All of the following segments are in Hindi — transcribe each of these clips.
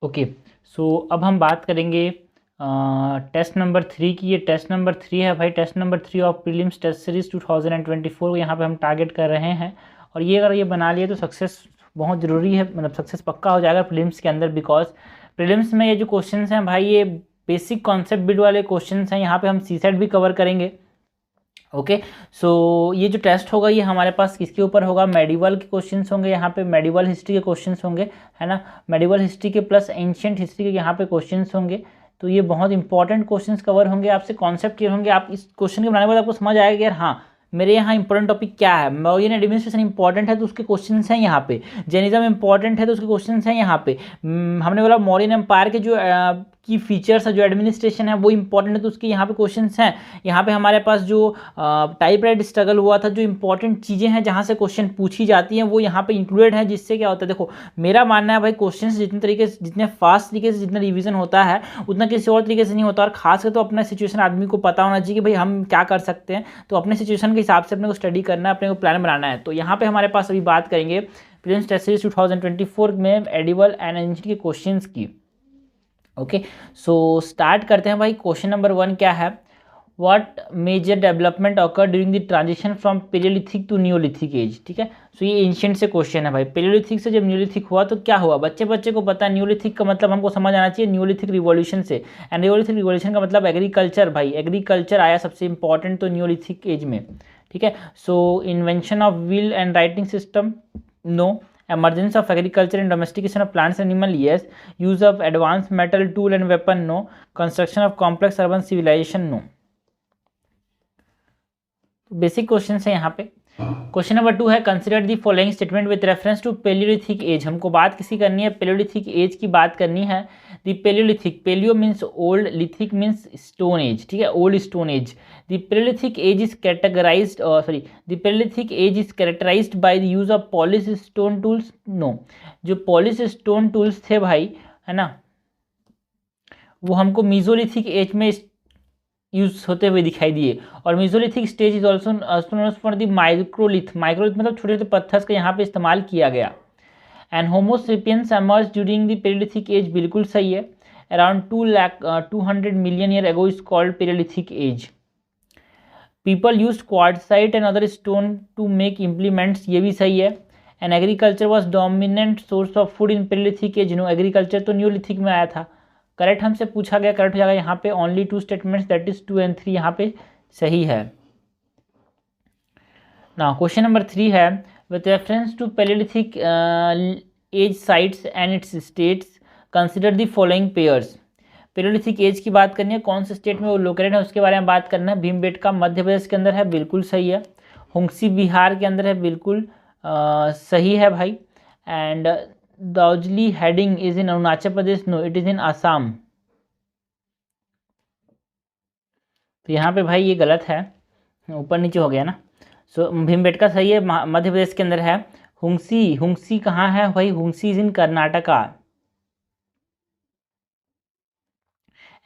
ओके, सो अब हम बात करेंगे टेस्ट नंबर 3 की। ये टेस्ट नंबर 3 है भाई, test number 3 of prelims test series 2024 को यहाँ पे हम टारगेट कर रहे हैं। और ये अगर ये बना लिए तो सक्सेस बहुत ज़रूरी है, मतलब सक्सेस पक्का हो जाएगा प्रीलिम्स के अंदर। बिकॉज प्रीलिम्स में ये जो क्वेश्चंस हैं भाई, ये बेसिक कॉन्सेप्ट बिल्ड वाले क्वेश्चंस हैं। यहाँ पे हम सीसेट भी कवर करेंगे। ओके, सो ये जो टेस्ट होगा ये हमारे पास किसके ऊपर होगा? मेडिवल के क्वेश्चंस होंगे, यहाँ पे मेडिवल हिस्ट्री के क्वेश्चंस होंगे, है ना। मेडिवल हिस्ट्री के प्लस एंशियंट हिस्ट्री के यहाँ पे क्वेश्चंस होंगे। तो ये बहुत इंपॉर्टेंट क्वेश्चंस कवर होंगे, आपसे कॉन्सेप्ट क्लियर होंगे। आप इस क्वेश्चन के बनाने के बाद आपको समझ आएगा कि यार हाँ, मेरे यहाँ इंपॉर्टेंट टॉपिक क्या है। मौर्यन एडमिनिस्ट्रेशन इंपॉर्टेंट है तो उसके क्वेश्चंस हैं यहाँ पे। जैनिज्म इंपॉर्टेंट है तो उसके क्वेश्चंस हैं यहाँ पे। हमने बोला मौर्यन एम्पायर के जो की फीचर्स है, जो एडमिनिस्ट्रेशन है वो इंपॉर्टेंट है तो उसके यहाँ पे क्वेश्चंस हैं। यहाँ पे हमारे पास जो टाइपराइट स्ट्रगल हुआ था, जो इंपॉर्टेंट चीज़ें हैं जहाँ से क्वेश्चन पूछी जाती हैं वो यहाँ पे इंक्लूडेड है। जिससे क्या होता है, देखो मेरा मानना है भाई, क्वेश्चंस जितने तरीके से, जितने फास्ट तरीके से जितना रिवीजन होता है उतना किसी और तरीके से नहीं होता। और खासकर तो अपना सिचुएशन आदमी को पता होना चाहिए कि भाई हम क्या कर सकते हैं। तो अपने सिचुएशन के हिसाब से अपने को स्टडी करना है, अपने को प्लान बनाना है। तो यहाँ पे हमारे पास अभी बात करेंगे प्रीलिम्स टेस्ट सीरीज 2024 में एडिबल एंड एनर्जी के क्वेश्चंस की। ओके, सो स्टार्ट करते हैं भाई। क्वेश्चन नंबर 1 क्या है? What major development occur during the transition from palaeolithic to neolithic age. ठीक है, सो ये एंशिएंट से क्वेश्चन है भाई। पेलियोलिथिक से जब न्यूलिथिक हुआ तो क्या हुआ? बच्चे को पता है न्यूलिथिक का मतलब हमको समझ आना चाहिए न्यूलिथिक रिवॉल्यूशन से। एंड न्यूलिथिक रिवॉल्यूशन का मतलब एग्रीकल्चर भाई, एग्रीकल्चर आया सबसे इंपॉर्टेंट तो न्यूलिथिक एज में। ठीक है, so invention of wheel and writing system, no. Emergence of agriculture and domestication of plants and animal, yes. Use of advanced metal tool and weapon, no. Construction of complex urban civilization, no. Basic question है यहाँ पे। क्वेश्चन नंबर 2 है consider the following statement with reference to palaeolithic age. हमको बात किसी करनी है? पेलियोलिथिक एज की बात करनी है। The palaeolithic, palaeo means old, lithic means stone age. ठीक है, old stone age. The palaeolithic age is categorised, the palaeolithic age is characterised by the use of polish stone tools, no. जो पॉलिश स्टोन टूल्स थे भाई, है ना, वो हमको मीजोलिथिक एज में यूज होते हुए दिखाई दिए। और mesolithic stage is also known for the microlith. Microlith मतलब छोटे छोटे पत्थर का यहाँ पे इस्तेमाल किया गया। And Homo sapiens emerge during the palaeolithic age, बिल्कुल सही है। Around 200 million year ago is called Palaeolithic age. People use quartzite and other stone to make implements, ये भी सही है। And agriculture was dominant source of food in Palaeolithic age, no. Agriculture तो न्यूलिथिक में आया था। करेक्ट हमसे पूछा गया, करेक्ट हो जाएगा यहाँ पे only 2 statements, that is 2 and 3 यहाँ पे सही है ना। क्वेश्चन नंबर 3 है with reference to palaeolithic age sites and its states consider the following pairs. Palaeolithic age की बात करनी है, कौन से स्टेट में वो लोकेटेड है उसके बारे में बात करना है। भीमबेटका मध्य प्रदेश के अंदर है, बिल्कुल सही है। हुंगसी बिहार के अंदर है, बिल्कुल सही है भाई। And Darjeeling heading is in Arunachal Pradesh, no, it is in Assam. तो यहाँ पे भाई ये गलत है, ऊपर नीचे हो गया ना। सो भीमबेटका सही है, मध्य प्रदेश के अंदर है। हुंगसी कहाँ है भाई? Hunsgi is in Karnataka.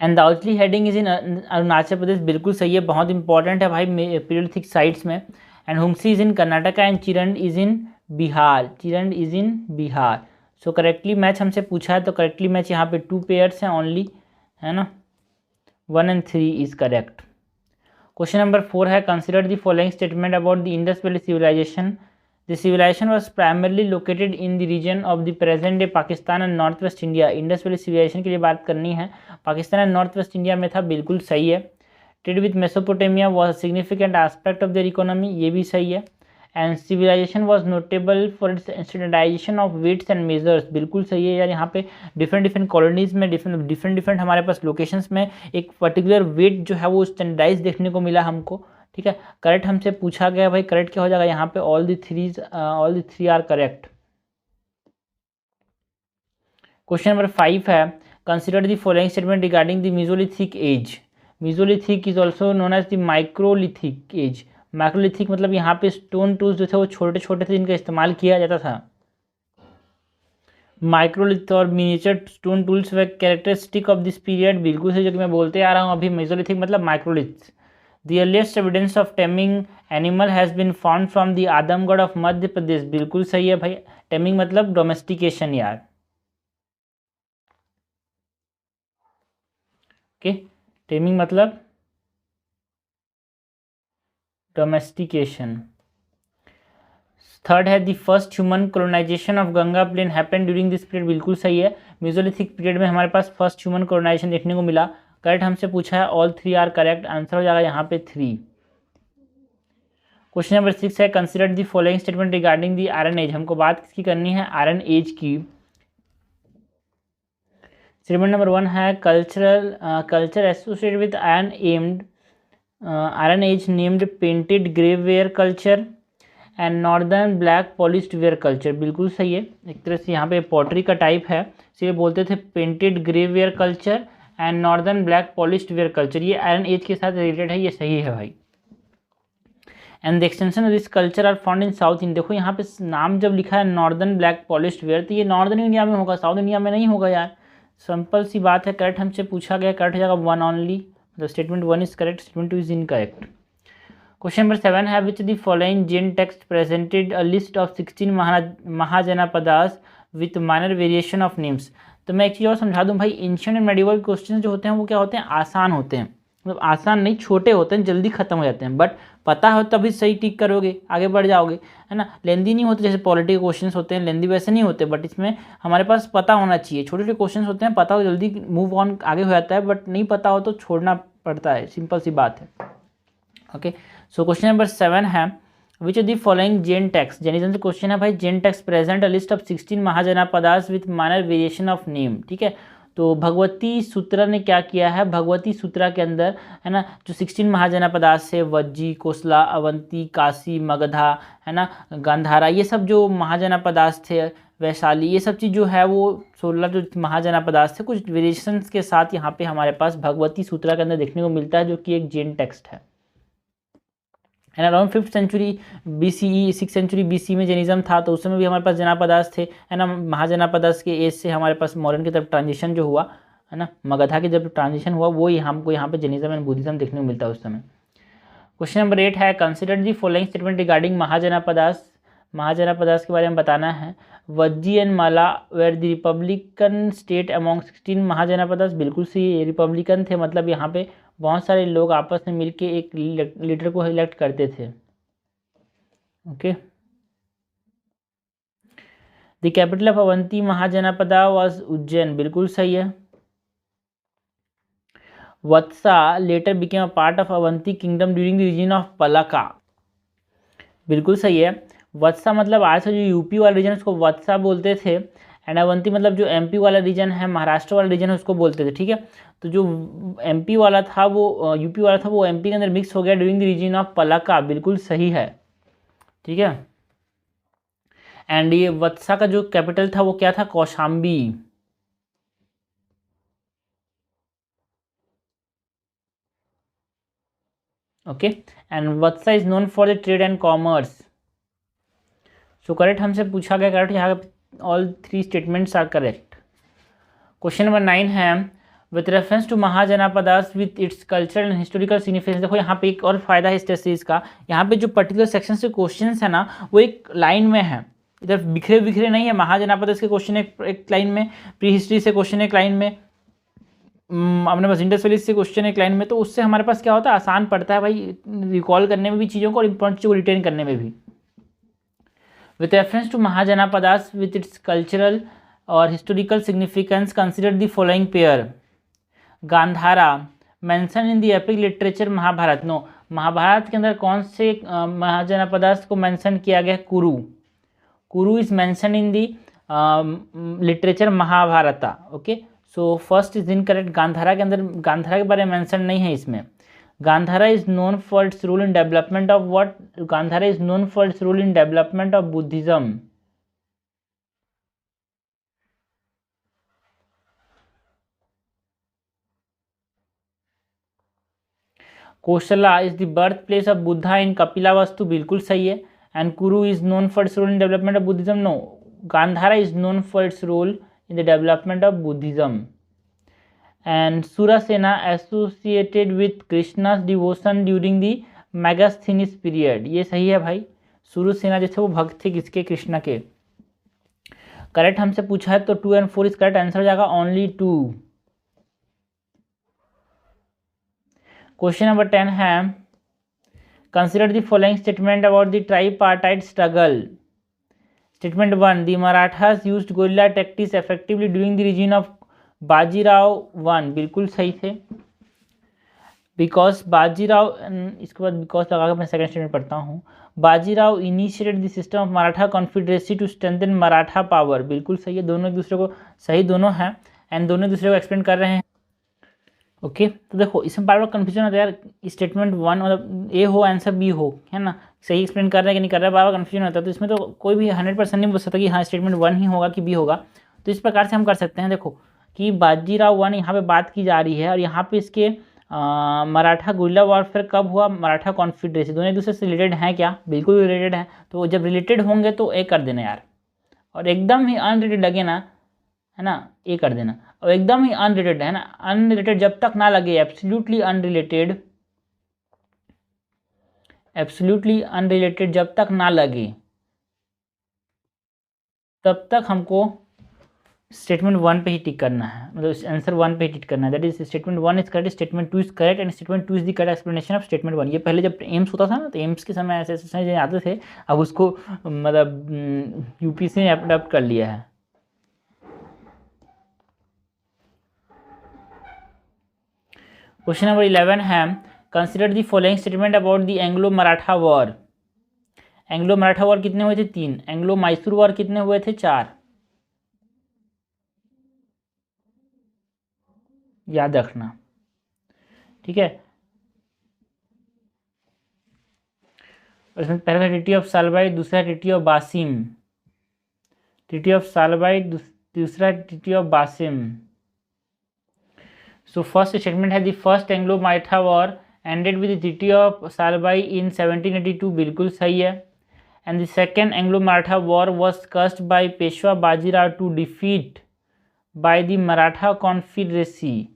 And Darjeeling heading is in Arunachal Pradesh, बिल्कुल सही है, बहुत इंपॉर्टेंट है भाई पेलियोलिथिक साइट्स में। And Hunsgi is in Karnataka and Chirand is in Bihar, Chirand is in Bihar. So correctly match हमसे पूछा है तो करेक्टली मैच यहाँ पे 2 पेयर्स हैं ओनली, है ना। 1 and 3 is correct. Question number 4 है consider the following statement about the Indus valley civilisation. The civilisation was primarily located in the region of the present day Pakistan and north west India. Indus valley civilisation के लिए बात करनी है, Pakistan and north west India में था, बिल्कुल सही है। Trade with Mesopotamia was significant aspect of their economy, ये भी सही है। And civilisation was notable for its standardisation of weights and measures, बिल्कुल सही है यार। यहाँ पे डिफरेंट कॉलोनीज में डिफरेंट हमारे पास लोकेशंस में एक पर्टिकुलर वेट जो है वो स्टैंडर्डाइज देखने को मिला हमको। ठीक है, करेक्ट हमसे पूछा गया भाई, करेक्ट क्या हो जाएगा यहाँ पे? All the three are correct. Question number 5 है consider the following statement regarding the mesolithic age. Mesolithic is also known as the microlithic age. Microlithic मतलब यहाँ पे स्टोन टूल्स जो थे वो छोटे छोटे थे जिनका इस्तेमाल किया जाता था। माइक्रोलिथ और मिनिएचर स्टोन टूल्स व कैरेक्टरिस्टिक ऑफ दिस पीरियड, बिल्कुल से जो कि मैं बोलते आ रहा हूँ अभी। मेसोलिथिक मतलब microlith. The earliest evidence of taming animal has been found from the Adamgarh of Madhya Pradesh, बिल्कुल सही है भाई। टेमिंग मतलब डोमेस्टिकेशन यार। ओके, टेमिंग मतलब डोमेस्टिकेशन। थर्ड है the first human colonization of Ganga plain happened during this period, बिल्कुल सही है। मेसोलिथिक पीरियड में हमारे पास फर्स्ट ह्यूमन कोलोनाइजेशन देखने को मिला। करेक्ट हमसे पूछा है, all three are correct, answer हो जाएगा यहाँ पे 3। क्वेश्चन नंबर 6 है consider the following statement regarding the iron age. हमको बात किसकी करनी है, आयरन एज की। स्टेटमेंट नंबर 1 है culture associated with iron age named painted grey ware culture and northern black polished ware culture, बिल्कुल सही है। एक तरह से यहाँ पे पॉटरी का टाइप है, इसलिए बोलते थे painted grey ware culture and northern black polished ware culture, ये आयरन एज के साथ रिलेटेड है, ये सही है भाई। And the extension of this culture are found in south India. देखो यहाँ पे नाम जब लिखा है नॉर्दर्न ब्लैक पॉलिश्ड वेयर, तो ये नॉर्दर्न इंडिया में होगा, साउथ इंडिया में नहीं होगा यार, सिंपल सी बात है। करेक्ट हमसे पूछा गया, करेक्ट हो जाएगा 1 only, the statement 1 is correct, statement 2 is incorrect. Question number 7 है which the following Jain text presented a list of 16 mahajanapadas with minor variation of names. तो मैं एक चीज़ और समझा दूं भाई, एंशिएंट एंड मेडिवल क्वेश्चन जो होते हैं वो क्या होते हैं, आसान होते हैं, मतलब आसान नहीं, छोटे होते हैं, जल्दी खत्म हो जाते हैं, बट पता हो तभी सही टिक करोगे, आगे बढ़ जाओगे, है ना। लेंदी नहीं होते, जैसे पॉलिटिकल क्वेश्चंस होते हैं लेंदी वैसे नहीं होते, बट इसमें हमारे पास पता होना चाहिए। छोटे छोटे क्वेश्चंस होते हैं, पता हो जल्दी मूव ऑन आगे हो जाता है, बट नहीं पता हो तो छोड़ना पड़ता है, सिंपल सी बात है। ओके, सो क्वेश्चन नंबर 7 है which of the following Jain text, Jainism से क्वेश्चन है भाई, Jain text present a list of 16 mahajanapadas with minor variation of name, ठीक है। तो भगवती सूत्रा ने क्या किया है, भगवती सूत्रा के अंदर, है ना, जो 16 महाजनापदास है, वज्जी, कोसला, अवंती, काशी, मगधा, है ना, गांधारा, ये सब जो महाजनापदास थे, वैशाली, ये सब चीज़ जो है वो 16 जो महाजनापदास थे, कुछ वेरिएशंस के साथ यहाँ पे हमारे पास भगवती सूत्रा के अंदर देखने को मिलता है, जो कि एक जैन टेक्स्ट है। And around 5th century BCE, 6th century BC में जैनिज्म था, तो उस समय भी हमारे पास जनापदास थे, है ना। महाजनापदास के एज से हमारे पास मॉडर्न की तरफ ट्रांजिशन जो हुआ, है ना, मगधा की जब ट्रांजिशन हुआ, वो हमको यहाँ पे जैनिज्म एंड बुद्धिज्म देखने को मिलता है उस समय। क्वेश्चन नंबर 8 है consider the following statement regarding mahajanapadas. Mahajanapadas के बारे में बताना है। Vajji and Malla were the republican state among 16 mahajanapadas, बिल्कुल सही, रिपब्लिकन थे, मतलब यहाँ पे बहुत सारे लोग आपस में मिलके एक लीडर को इलेक्ट करते थे। Okay, the capital of Avanti mahajanapada was Ujjain, बिल्कुल सही है। Vatsa later became a part of Avanti kingdom during the region of Palaka, बिल्कुल सही है। वत्सा मतलब आज से जो यूपी वाला रीजन उसको वत्सा बोलते थे, एंड अवंती मतलब जो एमपी वाला रीजन है, महाराष्ट्र वाला रीजन है, उसको बोलते थे, ठीक है। तो जो एमपी वाला था वो यूपी वाला था, वो एमपी के अंदर मिक्स हो गया during the region of Palaka, बिल्कुल सही है, ठीक है। एंड ये वत्सा का जो कैपिटल था वो क्या था, Kaushambi. Okay, and Vatsa is known for the trade and commerce. So correct हमसे पूछा गया, करेक्ट, यहाँ all 3 statements are correct. Question number 9 है with reference to mahajanapadas with its cultural and historical significance. देखो यहाँ पे एक और फायदा है इस टेस्ट सीरीज का, यहाँ पे जो पर्टिकुलर सेक्शन से क्वेश्चंस है ना, वो एक लाइन में है, इधर बिखरे बिखरे नहीं है। महाजनापदास के क्वेश्चन एक लाइन में, प्री हिस्ट्री से क्वेश्चन एक लाइन में, अपने पास इंडस वैली से क्वेश्चन एक लाइन में, तो उससे हमारे पास क्या होता है, आसान पड़ता है भाई रिकॉल करने में भी चीज़ों को, और इंपॉर्टेंट चीज़ों को रिटेन करने में भी। With reference to mahajanapadas with its cultural और historical significance consider the following pair. Gandhara mention in the epic literature Mahabharat. No, Mahabharat के अंदर कौन से महाजनापदास को मेंशन किया गया, Kuru. Kuru is mention in the literature Mahabharata. Okay, so first is incorrect. Gandhara के अंदर गांधारा के बारे में मेंशन नहीं है इसमें। Gandhara is known for its role in development of what, Gandhara is known for its role in development of Buddhism. Kosala is the birth place of Buddha in Kapilavastu, बिल्कुल सही है। And Kuru is known for its role in development of Buddhism. No, Gandhara is known for its role in the development of Buddhism. And Surasena associated with Krishna's devotion during the Megasthenes period, ये सही है भाई। सुरसेना जो थे वो भक्त थे किसके, कृष्ण के। करेक्ट हमसे पूछा है तो 2 और 4 इज करेक्ट, आंसर हो जाएगा ओनली 2। क्वेश्चन नंबर 10 है consider the following statement about the tripartite struggle. Statement 1, the Marathas used guerrilla tactics effectively during the region of Bajirao 1, बिल्कुल सही थे। बिकॉज बाजीराव, इसके बाद बिकॉज लगा कर मैं सेकंड स्टेटमेंट पढ़ता हूँ। Bajirao initiated the system of Maratha confederacy to strengthen Maratha power, बिल्कुल सही है। दोनों एक दूसरे को सही दोनों हैं एंड दोनों एक दूसरे को एक्सप्लेन कर रहे हैं। ओके तो देखो इसमें बार बार कन्फ्यूजन होता है यार, स्टेटमेंट 1 मतलब ए हो आंसर बी हो, है ना, सही एक्सप्लेन कर रहा है कि नहीं कर रहा है, बार बार कन्फ्यूजन होता है। तो इसमें तो कोई भी 100% नहीं बोल सकता कि हाँ स्टेटमेंट 1 ही होगा कि बी होगा। तो इस प्रकार से हम कर सकते हैं, देखो कि बाजीराव 1 यहाँ पे बात की जा रही है और यहाँ पे इसके मराठा गुरिल्ला वॉरफेयर कब हुआ, मराठा कॉन्फिडरेसी, दोनों एक दूसरे से रिलेटेड हैं क्या, बिल्कुल रिलेटेड हैं। तो जब रिलेटेड होंगे तो ए कर देना यार, और एकदम ही अनरिलेटेड लगे ना, है ना, ए कर देना। और एकदम ही अनरिलेटेड है ना, अनरिलेटेड जब तक ना लगे, एब्सोल्युटली अनरिलेटेड, एब्सोल्युटली अनरिलेटेड जब तक ना लगे तब तक हमको स्टेटमेंट 1 पे ही टिक करना है, मतलब आंसर 1 पे ही टिक करना है। That is statement 1 is correct, statement 2 is correct and statement 2 is the correct explanation of statement 1। ये पहले जब एम्स होता था ना, तो एम्स के समय ऐसे ऐसे आते थे, अब उसको मतलब यूपीसी ने अडॉप्ट कर लिया है। क्वेश्चन नंबर 11 है consider the following statement about the Anglo Maratha war. Anglo Maratha war कितने हुए थे, 3। एंग्लो मैसूर वॉर कितने हुए थे, 4। याद रखना, ठीक है। इसमें पहला ट्रीटी ऑफ सालबाई, दूसरा treaty of Bassein, treaty of Salbai, दूसरा treaty of Bassein. So first statement है the first Anglo Maratha war ended with the treaty of Salbai in 1782, बिल्कुल सही है। And the second Anglo Maratha war was caused by Peshwa Bajirao to defeat by the Maratha confederacy,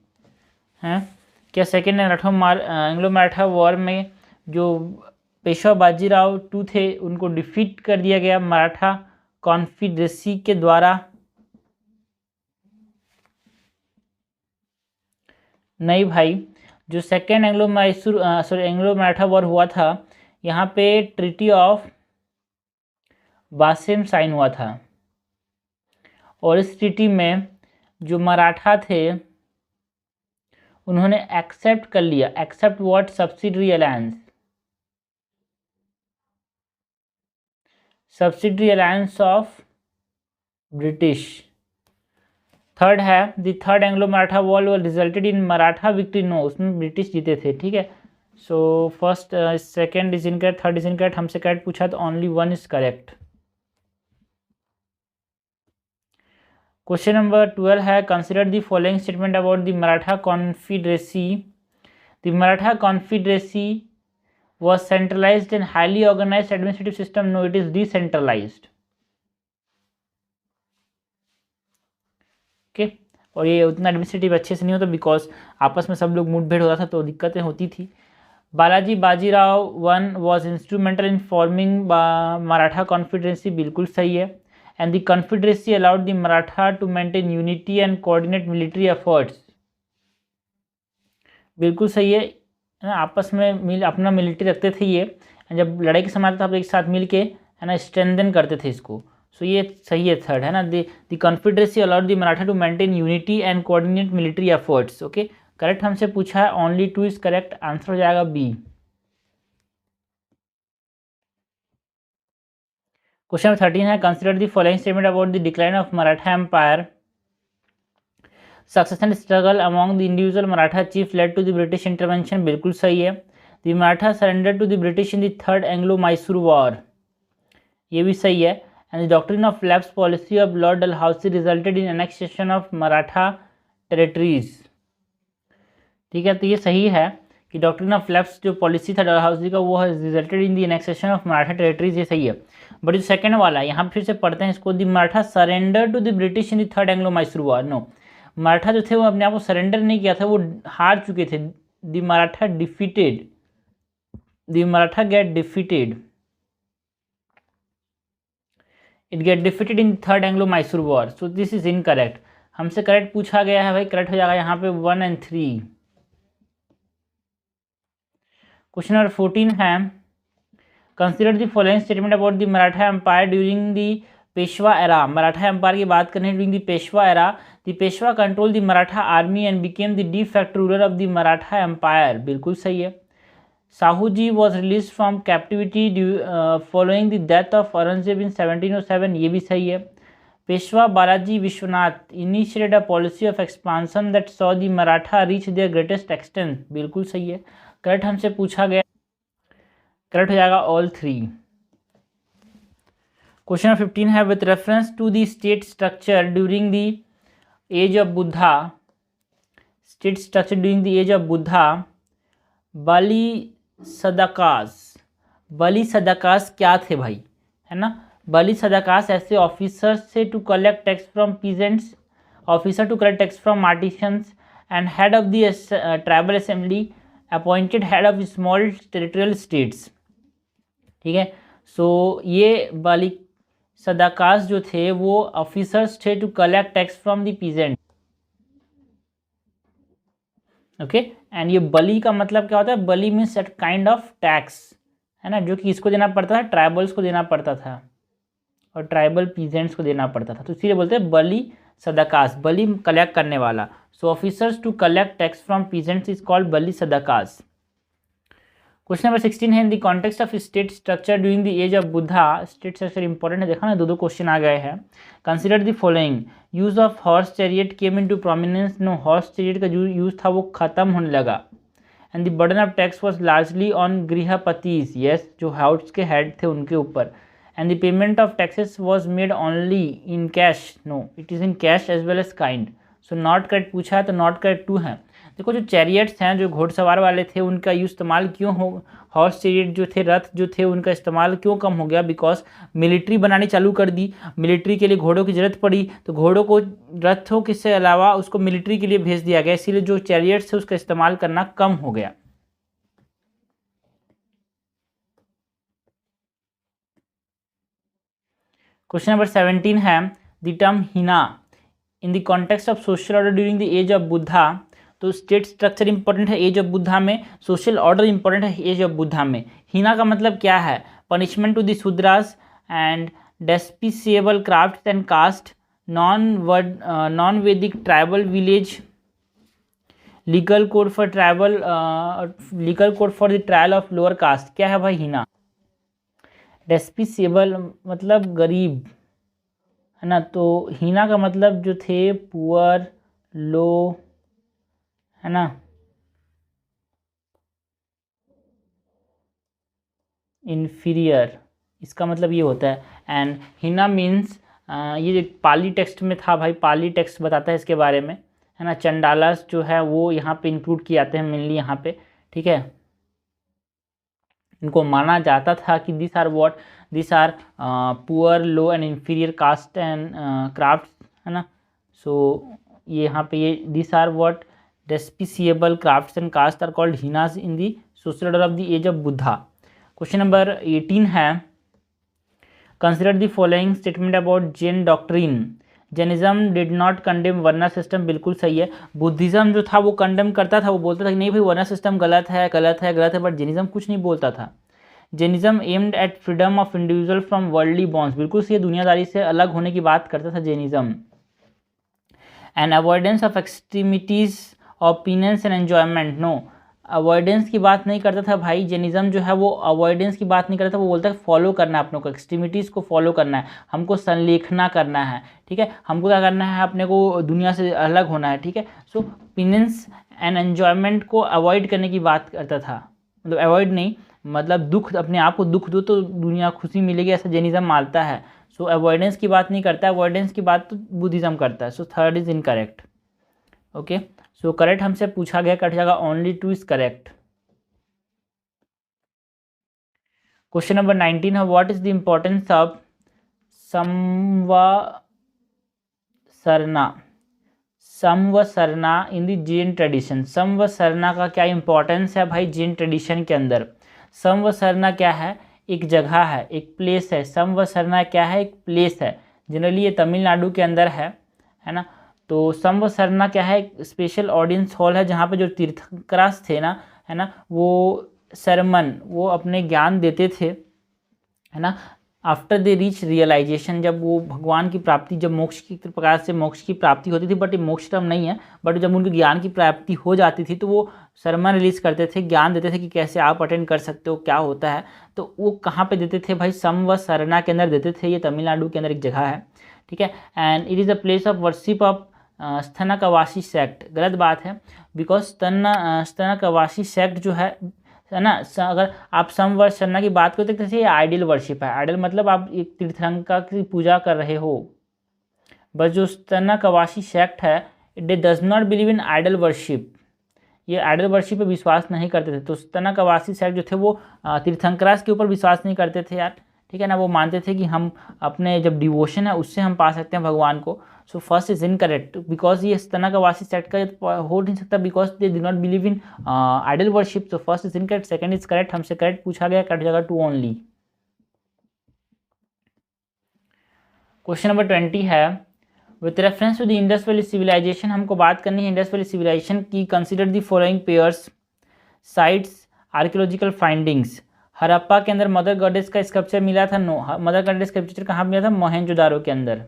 हैं क्या सेकेंड एंग्लो मराठा वॉर में जो पेशवा बाजीराव 2 थे उनको डिफीट कर दिया गया मराठा कॉन्फिडरेसी के द्वारा। नहीं भाई, जो सेकेंड एंग्लो मराठा वॉर हुआ था, यहाँ पे ट्रीटी ऑफ बासिम साइन हुआ था, और इस ट्रीटी में जो मराठा थे उन्होंने एक्सेप्ट कर लिया, accept what, subsidiary alliance, subsidiary alliance of British. Third है the third Anglo Maratha war resulted in Maratha victory, no, उसमें ब्रिटिश जीते थे, ठीक है। So first second is incorrect, third is incorrect, हमसे करेक्ट पूछा तो only 1 is correct. Question number 12 है consider the following statement about the Maratha confederacy. The Maratha confederacy was centralized and highly organized administrative system, no it is decentralised, okay. और ये उतना एडमिनिस्ट्रेटिव अच्छे से नहीं होता बिकॉज आपस में सब लोग मुठभेड़ होता था तो दिक्कतें होती थी। Balaji Bajirao 1 was instrumental in forming Maratha confederacy, बिल्कुल सही है। And the confederacy allowed the Maratha to maintain unity and coordinate military efforts, बिल्कुल सही है ना, आपस में अपना मिलिट्री रखते थे ये, जब लड़ाई के समय आता था आप एक साथ मिल के, है ना, स्ट्रेंथन करते थे इसको। सो ये सही है थर्ड, है ना, the confederacy allowed the Maratha to maintain unity and coordinate military efforts, okay. Correct हमसे पूछा है, ओनली 2 इज करेक्ट, आंसर हो जाएगा बी। क्वेश्चन नंबर 13 है consider the following statement about the decline of Maratha empire, succession struggle among the individual Maratha chief led to the British intervention, बिल्कुल सही है। The Maratha surrender to the British in the third Anglo Mysore war, ये भी सही है। And the doctrine of lapse policy of lord Dalhousie resulted in annexation of Maratha territories, ठीक है। तो ये सही है कि डॉक्ट्रिन ऑफ लैप्स जो पॉलिसी था डलहौसी का वो resulted in the annexation of Maratha territories, ये सही है। बट जो सेकंड वाला यहाँ फिर से पढ़ते हैं इसको, the Maratha surrender to the British in the third Anglo Mysore war, no, Maratha जो थे वो अपने आप को सरेंडर नहीं किया था, वो हार चुके थे। The Maratha defeated, the Maratha get defeated, it get defeated in third Anglo Mysore war, so this is incorrect. हमसे करेक्ट पूछा गया है भाई, करेक्ट हो जाएगा यहाँ पे 1 और 3। क्वेश्चन नंबर 14 है, consider the following statement about the Maratha empire during the Peshwa era. Maratha empire की बात करें during the Peshwa era, the Peshwa control the Maratha army and became the de fact ruler of the Maratha empire. बिल्कुल सही है। Shahu ji was release from captivity following the death of Aurangzeb in 1707। ये भी सही है। Peshwa Balaji Vishwanath initiated a policy of expansion that saw the Maratha reach their greatest extent. बिल्कुल सही है। करेक्ट हमसे पूछा गया, करेक्ट हो जाएगा ऑल थ्री। क्वेश्चन 15 है, with reference to the state structure during the age of Buddha, state structure during the age of Buddha, bali sadhakas, bali sadhakas क्या थे भाई, है ना। बली सदाकास ऐसे ऑफिसर्स से to collect tax from peasants, officer to collect tax from artisans and head of the tribal assembly, appointed head of small territorial states. ठीक है, सो ये बली सदाकास जो थे वो ऑफिसर्स थे to collect tax from the peasant. Okay, and ये बली का मतलब क्या होता है, bali means a kind of tax, है ना, जो कि इसको देना पड़ता था, ट्राइबल्स को देना पड़ता था और ट्राइबल पीजेंट्स को देना पड़ता था, तो इसीलिए बोलते हैं बली सदाकास, बली कलेक्ट करने वाला। So officers to collect tax from peasants is called bali sadhakas. Question number 16 है, in the context of state structure during the age of Buddha, state structure important है, देखा ना, दो क्वेश्चन आ गए हैं। Consider the following, use of horse chariot came into prominence. No, horse chariot का जो यूज था वो खत्म होने लगा। And the burden of tax was largely on गृहपतिस, yes, जो हाउस के हेड थे उनके ऊपर। And the payment of taxes was made only in cash. No, it is in cash as well as kind. So not correct पूछा है तो नॉट करेक्ट 2 है। देखो, जो चैरियट्स हैं, जो घोड़सवार वाले थे, उनका यूज इस्तेमाल क्यों हो, हॉर्स चैरियट जो थे, रथ जो थे, उनका इस्तेमाल क्यों कम हो गया, बिकॉज मिलिट्री बनानी चालू कर दी, मिलिट्री के लिए घोड़ों की जरूरत पड़ी, तो घोड़ों को रथों के से अलावा उसको मिलिट्री के लिए भेज दिया गया, इसीलिए जो चैरियट्स थे उसका इस्तेमाल करना कम हो गया। क्वेश्चन नंबर 17 है, the term hina in the context of social order during the age of Buddha. तो स्टेट स्ट्रक्चर इंपॉर्टेंट है एज ऑफ बुद्धा में, सोशल ऑर्डर इंपॉर्टेंट है एज ऑफ बुद्धा में। हिना का मतलब क्या है, punishment to the Shudras and despicable craft and caste, non Vedic tribal village, legal code for tribal, legal code for the trial of lower caste. क्या है भाई हिना, डेस्पिसिएबल मतलब गरीब, है ना, तो हिना का मतलब जो थे पुअर, लो, है ना, इन्फीरियर, इसका मतलब ये होता है। एंड हिना मीन्स, ये पाली टेक्स्ट में था भाई, पाली टेक्स्ट बताता है इसके बारे में, है ना। चंडालास जो है वो यहाँ पे इंक्लूड किए जाते हैं मेनली यहाँ पे, ठीक है। इनको माना जाता था कि this are what, this are poor, low and inferior caste and craft, है ना। सो ये यहाँ पे ये this are what despicable crafts and caste are called hinas in the social order of the age of Buddha. Question number 18 है, consider the following statement about Jain doctrine. Jainism did not condemn varna system. बिल्कुल सही है। बुद्धिज्म जो था वो कंडेम करता था, वो बोलता था कि नहीं भाई वर्ना सिस्टम गलत है, गलत है, गलत है, बट जैनिज्म कुछ नहीं बोलता था। Jainism aimed at freedom of individual from worldly bonds. बिल्कुल सही, दुनियादारी से अलग होने की बात करता था Jainism. And avoidance of extremities of penance and enjoyment. No, avoidance की बात नहीं करता था भाई, जैनिज्म जो है वो अवॉइडेंस की बात नहीं करता था, वो बोलता है फॉलो करना है अपनों को, एक्सट्रीमिटीज़ को फॉलो करना है, हमको संलेखना करना है, ठीक है, हमको क्या करना है, अपने को दुनिया से अलग होना है, ठीक है। सो पीनेंस एंड एन्जॉयमेंट को अवॉइड करने की बात करता था, मतलब अवॉइड नहीं, मतलब दुख, अपने आप को दुख दो तो दुनिया खुशी मिलेगी, ऐसा जैनिज्म मानता है। सो अवॉइडेंस की बात नहीं करता है, अवॉइडेंस की बात तो बुद्धिज्म करता है। So third is incorrect. Okay, so correct हमसे पूछा गया, कट जाएगा only 2 is correct. Question number 19 है, what is the importance of samavasarana in the Jain tradition. Samavasarana का क्या इंपॉर्टेंस है भाई जैन ट्रेडिशन के अंदर। समवसरना क्या है, एक जगह है, एक प्लेस है। समवसरना क्या है, एक प्लेस है। जनरली ये तमिलनाडु के अंदर है ना। तो समवसरना क्या है, एक स्पेशल ऑडियंस हॉल है जहाँ पे जो तीर्थंकरास थे ना, है ना, वो सरमन वो अपने ज्ञान देते थे, है ना, आफ्टर दे रीच रियलाइजेशन, जब वो भगवान की प्राप्ति, जब मोक्ष की प्रकार से मोक्ष की प्राप्ति होती थी, बट ये मोक्ष टर्म नहीं है, बट जब उनके ज्ञान की प्राप्ति हो जाती थी तो वो सरमन रिलीज करते थे, ज्ञान देते थे कि कैसे आप अटेंड कर सकते हो, क्या होता है। तो वो कहाँ पे देते थे भाई, समव सरना के अंदर देते थे, ये तमिलनाडु के अंदर एक जगह है, ठीक है। And it is a place of worship of Sthanakvasi sect. गलत बात है, बिकॉज स्तनकवासी सेक्ट जो है ना, अगर आप समवर सरना की बात करते तो ये आइडल वर्शिप है। आइडल मतलब आप एक तीर्थंकर की पूजा कर रहे हो, बस जो स्तनकवासी सेक्ट है it does not believe in idol worship, ये आइडल वर्शिप पे विश्वास नहीं करते थे। तो स्तनकवासी सेक्ट जो थे वो तीर्थंकराज के ऊपर विश्वास नहीं करते थे यार, ठीक है ना। वो मानते थे कि हम अपने जब डिवोशन है उससे हम पा सकते हैं भगवान को। So first is incorrect, because ये स्तनकवासी सेक्ट का हो नहीं सकता, because they do not believe in idol worship. तो first is incorrect, second is correct, हमसे करेक्ट पूछा गया, कट जाएगा 2 ओनली। क्वेश्चन नंबर 20 है, with reference to the Indus valley civilisation, हमको बात करनी है इंडस वैली सिविलाइजेशन की। Consider the following pairs sites archaeological findings. Harappa के अंदर मदर गॉडेस का स्कल्पचर मिला था, नो। मदर गॉडेस का स्कल्पचर कहाँ मिला था, मोहेंजोदारो के अंदर।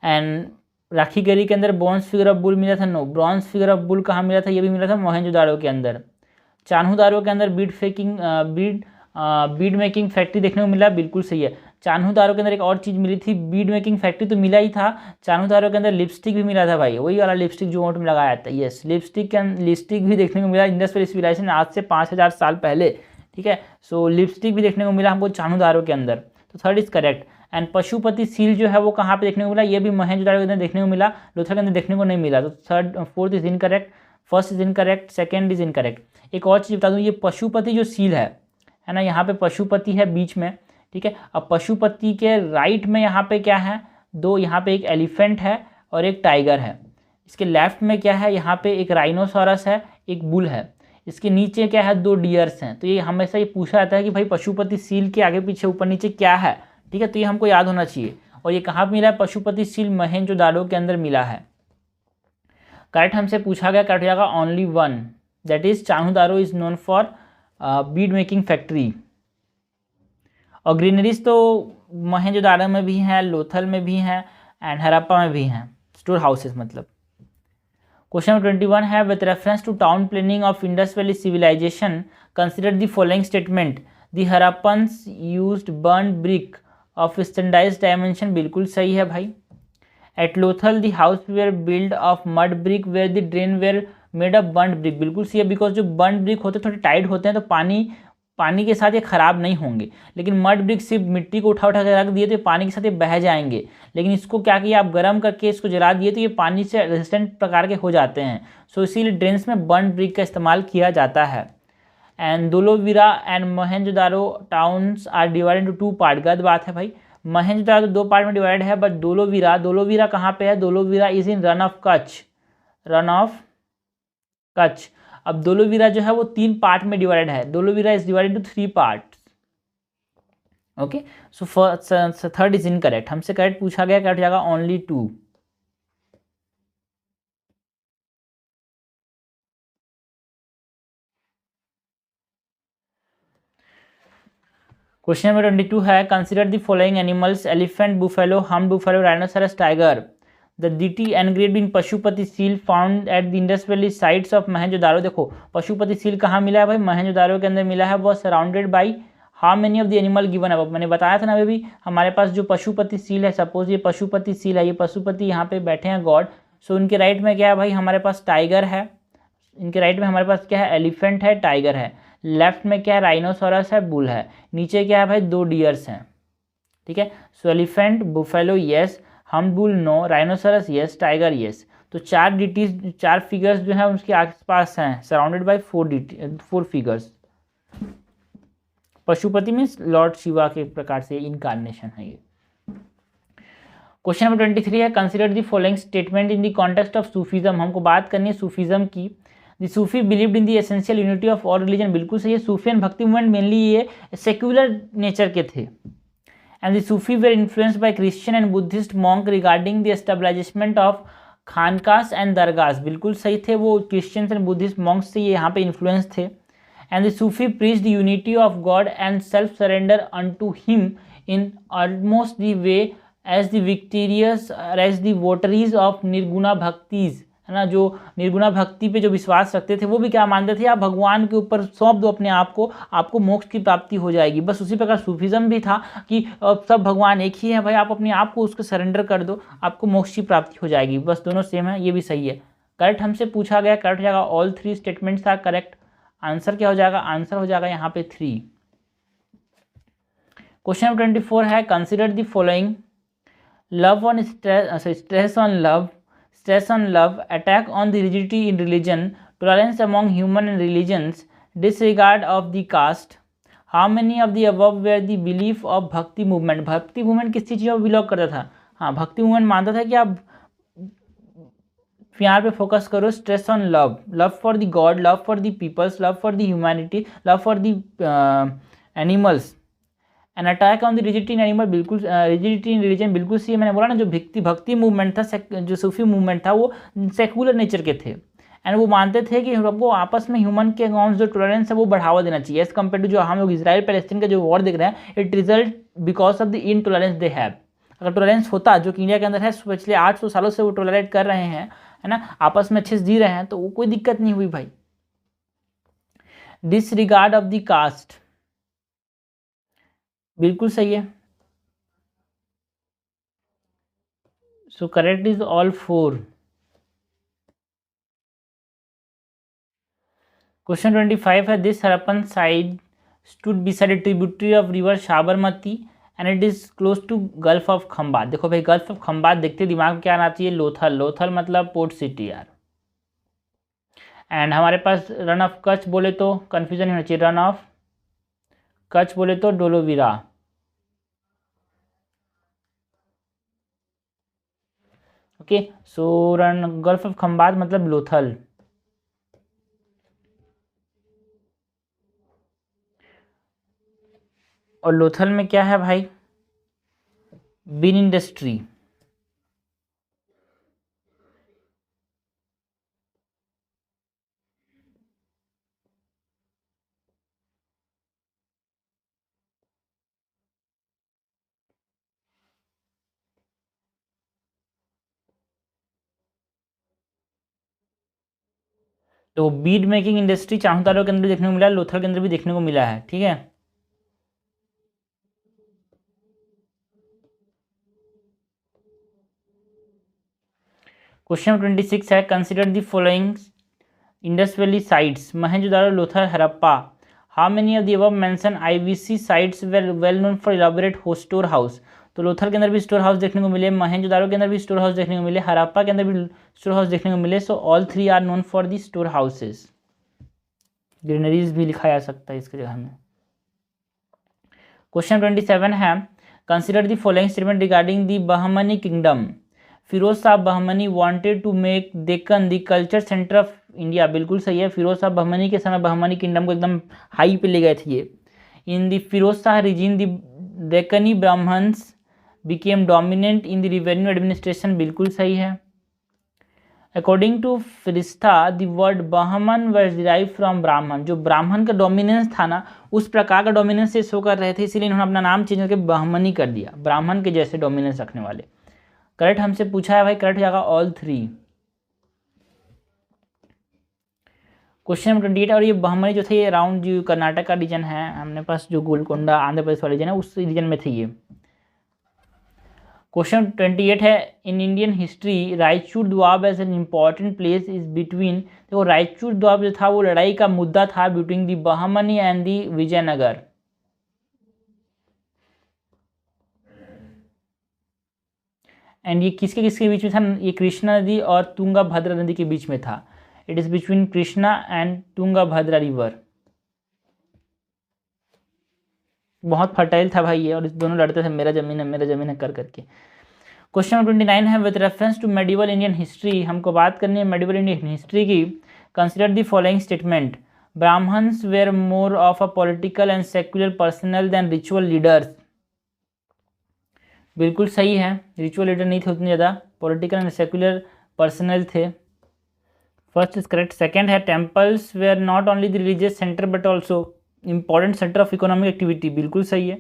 एंड राखीगढ़ी के अंदर ब्रॉन्ज फिगर ऑफ बुल मिला था, no. Bronze figure of bull कहाँ मिला था, ये भी मिला था मोहेंजोदारो के अंदर। चान्हूदारो के अंदर बीड मेकिंग फैक्ट्री देखने को मिला, बिल्कुल सही है। चान्हूदारो के अंदर एक और चीज़ मिली थी, बीड मेकिंग फैक्ट्री तो मिला ही था, चान्हूदारो के अंदर लिपस्टिक भी मिला था भाई, वही वाला लिपस्टिक जो ओंठ में लगाया था, यस, लिपस्टिक भी देखने को मिला इंडस वैली सिविलाइजेशन आज से 5000 साल पहले, ठीक है। सो लिपस्टिक भी देखने को मिला हमको चान्हूदारो के अंदर, तो third is correct. And Pashupati seal जो है वो कहाँ पे देखने को मिला, ये भी मोहेंजोदारो के अंदर देखने को मिला, लोथल के अंदर देखने को नहीं मिला। तो fourth is incorrect, first is incorrect, second is incorrect. एक और चीज़ बता दूँ, ये पशुपति जो सील है ना, यहाँ पे पशुपति है बीच में, ठीक है। अब पशुपति के राइट में यहाँ पे क्या है, दो, यहाँ पे एक एलिफेंट है और एक टाइगर है। इसके लेफ्ट में क्या है, यहाँ पे एक राइनोसॉरस है, एक बुल है। इसके नीचे क्या है, 2 डियर्स हैं। तो ये हमेशा ये पूछा जाता है कि भाई पशुपति सील के आगे पीछे ऊपर नीचे क्या है, ठीक है। तो ये हमको याद होना चाहिए। और ये कहाँ पर मिला है, पशुपति सील मोहेंजोदारो के अंदर मिला है। करेक्ट हमसे पूछा गया, करेक्ट हो जाएगा only 1, that is Chanhudaro is known for bead making factory. और ग्रीनरीज तो मोहेंजोदारो में भी हैं, लोथल में भी हैं एंड हड़प्पा में भी हैं, स्टोर हाउसेस मतलब। क्वेश्चन नंबर 21 है, with reference to town planning of Indus valley civilisation consider the following statement. The Harappans used burn brick of standardised dimension, बिल्कुल सही है भाई। At Lothal the house were build of mud brick where the drain were made of burn brick, बिल्कुल सही है, बिकॉज जो बर्न ब्रिक होते हैं थोड़े टाइट होते हैं, तो पानी के साथ ये खराब नहीं होंगे। लेकिन मड ब्रिक सिर्फ मिट्टी को उठा के रख दिए तो पानी के साथ ये बह जाएंगे। लेकिन इसको क्या किया, आप गर्म करके इसको जला दिए तो ये पानी से रेजिस्टेंट प्रकार के हो जाते हैं। सो इसीलिए ड्रेन्स में बर्न ब्रिक का इस्तेमाल किया जाता है। And Dholavira and Mohenjodaro towns are divided into 2 part, गलत बात है भाई। मोहेंजोदारो 2 पार्ट में डिवाइड है, बट धोलावीरा कहाँ पे है, Dholavira is in Rann of Kutch. अब धोलावीरा जो है वो 3 पार्ट में डिवाइडेड है, Dholavira is divided to 3 parts, okay. So third is incorrect, हमसे करेक्ट पूछा गया, करेक्ट जाएगा ओनली 2। क्वेश्चन नंबर 22 है, consider the following animals, elephant, buffalo, हम buffalo, rhinoceros, tiger. The deity engraved in Pashupati seal found at the Indus valley sites of Mohenjodaro. देखो पशुपति सील कहाँ मिला है भाई, मोहेंजोदारो के अंदर मिला है। वो surrounded by how many of the animal given है, मैंने बताया था ना अभी, हमारे पास जो पशुपति सील है, सपोज ये पशुपति सील है, ये पशुपति यहाँ पे बैठे हैं गॉड। सो इनके राइट में क्या है भाई, हमारे पास टाइगर है, इनके राइट में हमारे पास क्या है, एलिफेंट है, टाइगर है। लेफ्ट में क्या है, राइनोसोरस है, बुल है। नीचे क्या है भाई, 2 डियर्स हैं, ठीक है। सो एलिफेंट, बुफेलो यस, हम bull no, rhinoceros yes, tiger yes. तो 4 डिटीज, 4 फिगर्स जो है उसके आसपास हैं, surrounded by 4 figures. Pashupati means Lord Shiva के प्रकार से इनकार्नेशन है ये। क्वेश्चन नंबर 23 है, consider the following statement in the context of Sufism. हमको बात करनी है सूफीज्म की। The Sufi believed in the essential unity of all religion, बिल्कुल सही है। Sufi and bhakti movement mainly ये सेक्युलर नेचर के थे। And the Sufi were influenced by Christian and Buddhist monk regarding the establishment of khanqahs and dargahs, बिल्कुल सही थे। वो क्रिश्चियंस एंड बुद्धिस्ट मॉन्क्स से ये यहाँ पे इन्फ्लुएंस थे। and the Sufi preached the unity of God and self-surrender unto Him in almost the way as the victorious as the votaries of Nirguna भक्तिज, है ना, जो निर्गुणा भक्ति पे जो विश्वास रखते थे वो भी क्या मानते थे, आप भगवान के ऊपर सौंप दो अपने आप को, आपको मोक्ष की प्राप्ति हो जाएगी। बस उसी प्रकार सूफिज्म भी था कि सब भगवान एक ही है भाई, आप अपने आप को उसको सरेंडर कर दो, आपको मोक्ष की प्राप्ति हो जाएगी। बस दोनों सेम है, ये भी सही है। करेक्ट हमसे पूछा गया, करेक्ट हो जाएगा all three statements are correct. आंसर क्या हो जाएगा, आंसर हो जाएगा यहाँ पे 3। क्वेश्चन नंबर 24 है consider the following, love on stress on love, attack on the rigidity in religion, tolerance among human and religions, disregard of the caste. How many of the above were the belief of भक्ति मूवमेंट? भक्ति मूवमेंट किस चीज़ में बिलोंग करता था? हाँ, भक्ति मूवमेंट मानता था कि आप प्यार पे फोकस करो, stress on love, love for the god, love for the peoples, love for the humanity, love for the animals, an attack on the rigidity in animal, बिल्कुल रिजिडिटी इन रिलीजन बिल्कुल सही है। मैंने बोला ना, जो भक्ति मूवमेंट था, जो सूफी मूवमेंट था, वो सेकुलर नेचर के थे एंड वो मानते थे कि हमको आपस में ह्यूमन के अकाउंट्स जो टॉलरेंस है वो बढ़ावा देना चाहिए एज कम्पेयर टू जो हम लोग इजराइल पैलेस्टीन का जो वॉर देख रहे हैं, it result because of the intolerance they have. अगर टॉलरेंस होता, जो कि इंडिया के अंदर है, पिछले 800 सालों से वो टॉलरेट कर रहे हैं, है ना, आपस में अच्छे से जी रहे हैं, तो वो कोई दिक्कत नहीं हुई भाई। डिसरिगार्ड ऑफ द कास्ट बिल्कुल सही है, so correct is all 4। Question 25 है this Harappan site stood beside a tributary of river Sabarmati and it is close to gulf of Khambhat. देखो भाई, गल्फ ऑफ खंबात देखते दिमाग में क्या आना चाहिए, लोथल। लोथल मतलब पोर्ट सिटी यार। एंड हमारे पास रन ऑफ कच्छ बोले तो कंफ्यूजन नहीं होना चाहिए, रन ऑफ कच्छ बोले तो Dholavira. Okay, so run gulf of Khambhat मतलब लोथल। और लोथल में क्या है भाई, बीन इंडस्ट्री। तो बीड मेकिंग इंडस्ट्री चाहूतारो के अंदर देखने को मिला है, लोथल के अंदर भी देखने को मिला है, ठीक है। क्वेश्चन 26 है consider the following Indus valley sites, Mohenjodaro, Lothal, Harappa. How many of the above mention IVC sites well known for elaborate store house. तो लोथल के अंदर भी स्टोर हाउस देखने को मिले, मोहनजोदारो के अंदर भी स्टोर हाउस देखने को मिले, हड़प्पा के अंदर भी स्टोर हाउस देखने को मिले। So all 3 are known for the store houses. Granaries भी लिखा जा सकता है इसके जगह में। क्वेश्चन 27 है consider the following statement regarding the Bahmani kingdom. Firoz Shah Bahmani wanted to make Deccan the culture centre of India, बिल्कुल सही है। फिरोज शाह बहमनी के समय बहमनी किंगडम को एकदम हाई पे ले गए थे ये। In the Firoz Shah region the Deccani Brahmins became dominant in the revenue administration, बिल्कुल सही है। According to Firishta the word Bahman was derive from Brahman, जो ब्राह्मण का डोमिनेंस था ना, उस प्रकार का डोमिनेंस से शो कर रहे थे, इसीलिए इन्होंने अपना नाम चेंज करके बहमनी कर दिया, ब्राह्मण के जैसे डोमिनेंस रखने वाले। करेक्ट हमसे पूछा है भाई, करेक्ट जाएगा ऑल 3। क्वेश्चन नंबर 28, और ये बहमनी जो थे ये अराउंड जो कर्नाटक का रीजन है, हमने पास जो गोलकोंडा आंध्र प्रदेश वाला रीजन है, उस रीजन में थे ये। क्वेश्चन 28 है in Indian history Raichur Doab as an important place is between. देखो रायचूर द्वाब जो था वो लड़ाई का मुद्दा था between the Bahmani and the Vijayanagar. And ये किसके किसके बीच में था, ये कृष्णा नदी और तुंगा भद्रा नदी के बीच में था। It is between Krishna and Tunga Bhadra river. बहुत फर्टाइल था भाई ये, और इस दोनों लड़ते थे मेरा जमीन है कर करके। क्वेश्चन नंबर 29 है with reference to medieval Indian history, हमको बात करनी है मेडिवल इंडियन हिस्ट्री की। Consider the following statement, Brahmins were more of a political and secular personal than ritual leaders, बिल्कुल सही है। रिचुअल लीडर नहीं थे उतने ज़्यादा, पॉलिटिकल एंड सेक्युलर पर्सनल थे। First is correct. सेकेंड है temples were not only the religious centre but also important centre of economic activity, बिल्कुल सही है।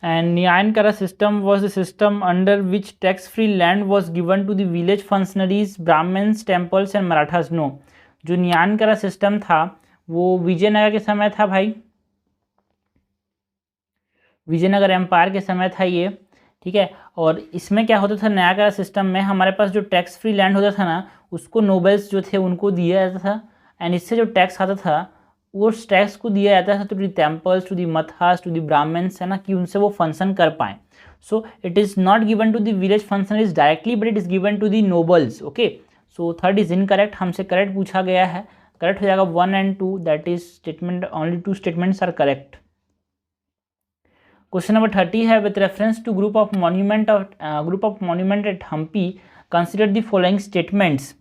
And Nayankara system was the system under which tax free land was given to the village functionaries, Brahmins, temples and Marathas. No, जो न्यायनकरा सिस्टम था वो विजयनगर के समय था भाई, विजयनगर एम्पायर के समय था ये, ठीक है। और इसमें क्या होता था, न्यायनकरा सिस्टम में हमारे पास जो टैक्स फ्री लैंड होता था ना, उसको नोबल्स जो थे उनको दिया जाता था, एंड इससे जो टैक्स आता था वो टैक्स को दिया जाता था to the temples, to the mathas, to the Brahmans, है ना, कि उनसे वो फंक्शन कर पाएँ। So it is not given to the village functionaries directly but it is given to the nobles. Okay, so third is incorrect, हमसे करेक्ट पूछा गया है, करेक्ट हो जाएगा 1 and 2, that is statement, only 2 statements are correct. Question number 30 है with reference to group of monument at Hampi consider the following statements.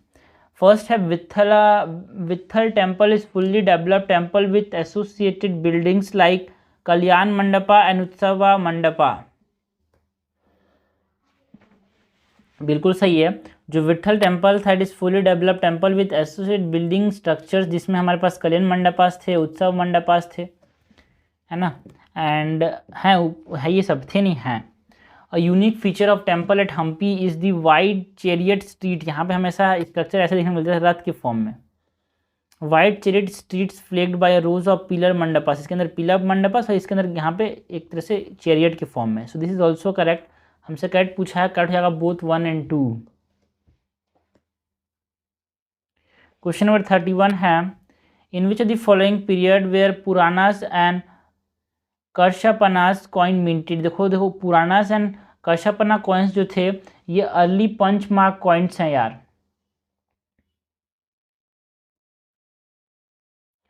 First है Vitthal temple is fully developed temple with associated buildings like Kalyana mandapa and Utsava mandapa, बिल्कुल सही है। जो विट्ठल टेम्पल था it is fully developed temple with associated building structures, जिसमें हमारे पास कल्याण मंडपास थे, उत्सव मंडपास थे, है ना, एंड है ये सब थे नहीं हैं। A unique feature of temple at Hampi is the wide chariot street, यहाँ पे हमेशा स्ट्रक्चर ऐसे देखने को मिलता है रथ के फॉर्म में, wide chariot streets flagged by rows of pillar mandapas, इसके अंदर पिलर मंडपास और इसके अंदर यहाँ पे एक तरह से चैरियट के फॉर्म में। सो दिस इज ऑल्सो करेक्ट, हमसे करेक्ट पूछा है, करेक्ट हो जाएगा बोथ 1 and 2। क्वेश्चन नंबर 31 है in which of the following period were puranas and karshapanas coin minted. देखो पुरानास एंड कर्षपना कॉइन्स जो थे ये अर्ली पंचमार्क कॉइन्स हैं यार,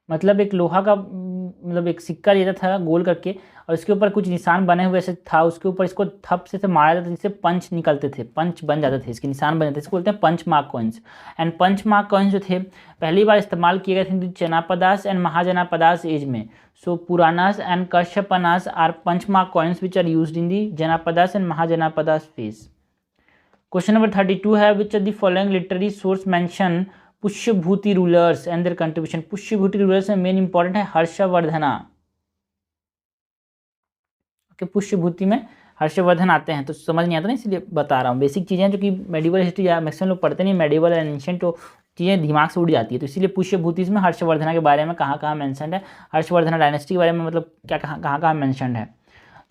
मतलब एक लोहा का मतलब एक सिक्का लेता था गोल करके और इसके ऊपर कुछ निशान बने हुए ऐसे था, उसके ऊपर इसको थप से मारा जाता था जिससे पंच निकलते थे, पंच बन जाते थे, इसके निशान बन जाते थे, इसको बोलते हैं punch mark coins. And punch mark coins जो थे पहली बार इस्तेमाल किए गए थे जनापदास एंड महाजनापदास एज में। So puranas and karshapanas are punch mark coins which are used in the janapadas and mahajanapadas phase. Question number 32 है which of the following literary source mention Pushyabhuti rulers and their contribution. Pushyabhuti rulers में मेन इंपॉर्टेंट है हर्षवर्धना। ओके, पुष्यभूति में हर्षवर्धन आते हैं, तो समझ नहीं आता ना इसलिए बता रहा हूँ, बेसिक चीज़ें जो कि मेडिवल हिस्ट्री या मैक्सिमम लोग पढ़ते नहीं, मेडिवल एंड एंशिएंट तो चीज़ें दिमाग से उड़ जाती है, तो इसीलिए पुष्यभूति में हर्षवर्धना के बारे में कहाँ कहाँ मैंशन है, हर्षवर्धना डायनेस्टी के बारे में मतलब क्या कहाँ कहाँ मैंशन है,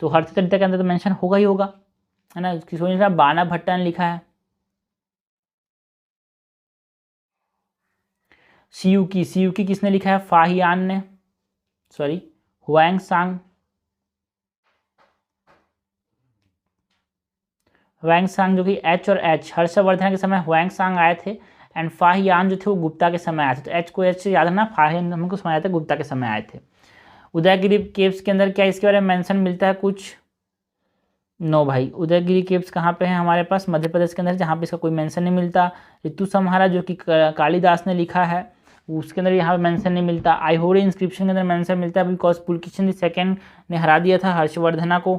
तो हर्षचरित्र के अंदर तो मैंशन होगा ही होगा, है ना। किसी बाना भट्टा ने लिखा है। सीयूकी किसने लिखा है, फाहियान ने, सॉरी हुआंगसांग जो कि एच और एच, हर्षवर्धन के समय हुआंगसांग आए थे एंड फाहियान जो थे वो गुप्ता के समय आए थे, तो एच को एच से याद रखना, फाहियान हमको समझ आया था गुप्ता के समय आए थे। उदयगिरी केव्स के अंदर क्या इसके बारे में मेंशन मिलता है कुछ? नो भाई, उदयगिरी केव्स कहाँ पे है हमारे पास, मध्य प्रदेश के अंदर, जहाँ पे इसका कोई मेंशन नहीं मिलता। ऋतु संहारा जो कि कालिदास ने लिखा है उसके अंदर यहाँ पे मेंशन नहीं मिलता। आइहोरे इंस्क्रिप्शन के अंदर मेंशन मिलता है बिकॉज पुलकिशन II ने हरा दिया था हर्षवर्धना को,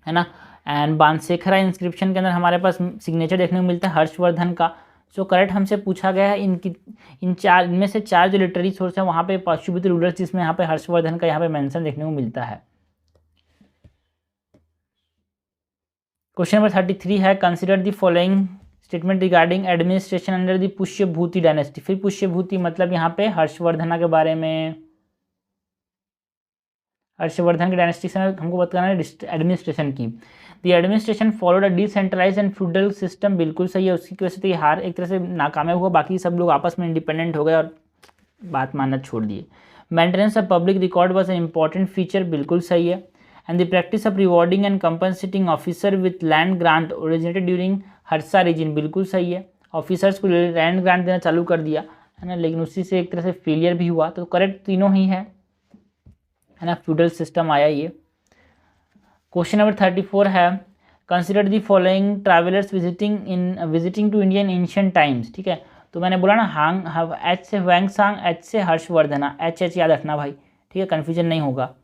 है ना। एंड बानसेखरा इंस्क्रिप्शन के अंदर हमारे पास सिग्नेचर देखने को मिलता है हर्षवर्धन का। सो करेक्ट हमसे पूछा गया है इनमें से 4 जो लिटरेरी सोर्स है वहाँ पे पुष्यभूति रूलर्स, जिसमें यहाँ पे हर्षवर्धन का यहाँ पे मेंशन देखने को मिलता है। क्वेश्चन नंबर 33 है consider the following statement regarding administration under the Pushyabhuti dynasty. फिर पुष्यभूति मतलब यहाँ पे हर्षवर्धना के बारे में, हर्षवर्धन की डायनेस्टी से हमको बताना है एडमिनिस्ट्रेशन की। The administration followed a decentralised and feudal system, बिल्कुल सही है, उसकी वजह से हार एक तरह से नाकामयाब हुआ, बाकी सब लोग आपस में इंडिपेंडेंट हो गए और बात मानना छोड़ दिए। Maintenance of public record was an important feature, बिल्कुल सही है। And the practice of rewarding and compensating officer with land grant originated during Harsha region, बिल्कुल सही है। ऑफिसर्स को लैंड ग्रांट देना चालू कर दिया, है ना, लेकिन उसी से एक तरह से फेलियर भी हुआ, तो करेक्ट तीनों ही है ना, फ्यूडल सिस्टम आया ये। क्वेश्चन नंबर 34 है consider the following travellers visiting to India in ancient times. ठीक है, तो मैंने बोला ना एच से हुआंगसांग, एच से हर्षवर्धना, एच याद रखना भाई, ठीक है, कन्फ्यूजन नहीं होगा।